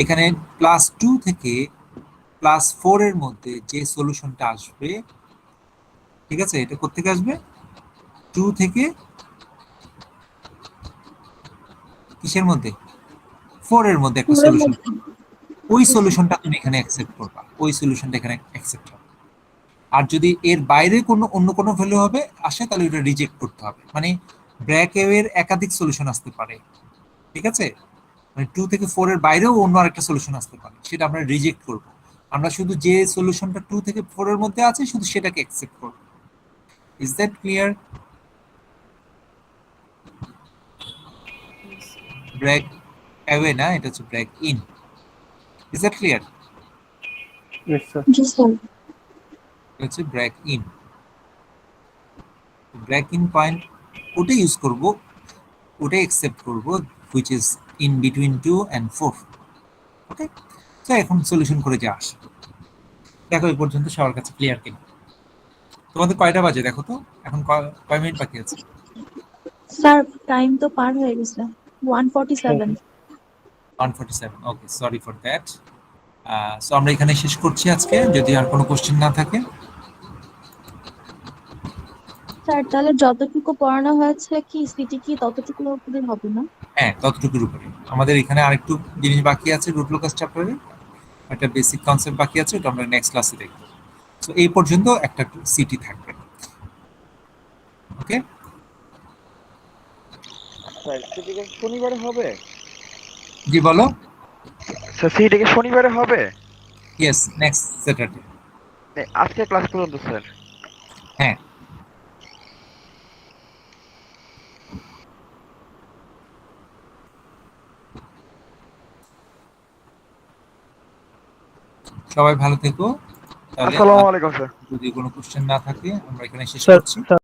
এখানে +2 থেকে +4 এর মধ্যে যে সলিউশনটা আসবে, ঠিক আছে, এটা কোথা থেকে আসবে? 2 থেকে কিসের মধ্যে? 4 এর মধ্যে একটা সলিউশন। ওই সলিউশনটা তুমি এখানে অ্যাকসেপ্ট করবা, ওই সলিউশনটা এখানে অ্যাকসেপ্ট হবে। আর যদি এর বাইরে কোনো অন্য কোনো ভ্যালু হবে আসে, তাহলে ওটা রিজেক্ট করতে হবে। মানে ব্র্যাকের একাধিক সলিউশন আসতে পারে, ঠিক আছে? মানে 2 থেকে 4 এর বাইরেও অন্য আরেকটা সলিউশন আসতে পারে, সেটা আমরা রিজেক্ট করব। আমরা শুধু যে সলিউশনটা 2 থেকে 4 এর মধ্যে আছে শুধু সেটাকে অ্যাকসেপ্ট করব। Is that clear? Break away না, এটা হচ্ছে break in. Is that clear? Yes, sir. জি স্যার। এটা হচ্ছে break in. Break in point ওটা ইউজ করব, ওটা অ্যাকসেপ্ট করব, which is in between 2 and 4. ওকে, তো এখন সলিউশন করে যা আসে। দেখো এই পর্যন্ত সবার কাছে ক্লিয়ার কিনা? তোমাদের কয়টা বাজে দেখো তো, এখন কয় মিনিট বাকি আছে? স্যার টাইম তো পার হয়ে গেছে 147। 147, ওকে, সরি ফর দ্যাট। সো আমরা এখানে শেষ করছি আজকে, যদি আর কোনো কোশ্চেন না থাকে। স্যার তাহলে যতটুকু পড়ানো হয়েছে কি সিটি কি ততটুকু উপরে হবে না? হ্যাঁ, ততটুকুর উপরে। আমাদের এখানে আরেকটু জিনিস বাকি আছে রুট লোকাস চ্যাপ্টারে, একটা বেসিক কনসেপ্ট বাকি আছে, ওটা আমরা নেক্সট ক্লাসে দেখব। সো এই পর্যন্ত একটা সিটি থাকবে, ওকে? স্যার সিটি কি শনিবারে হবে? জি বলো। স্যার সিটি কি শনিবারে হবে? Yes, next Saturday. আজকে ক্লাস পর্যন্ত স্যার। হ্যাঁ, সবাই ভালো থেকো। তাহলে আসসালামু আলাইকুম স্যার। যদি কোনো কোশ্চেন না থাকে আমরা এখানে শেষ স্যার করছি।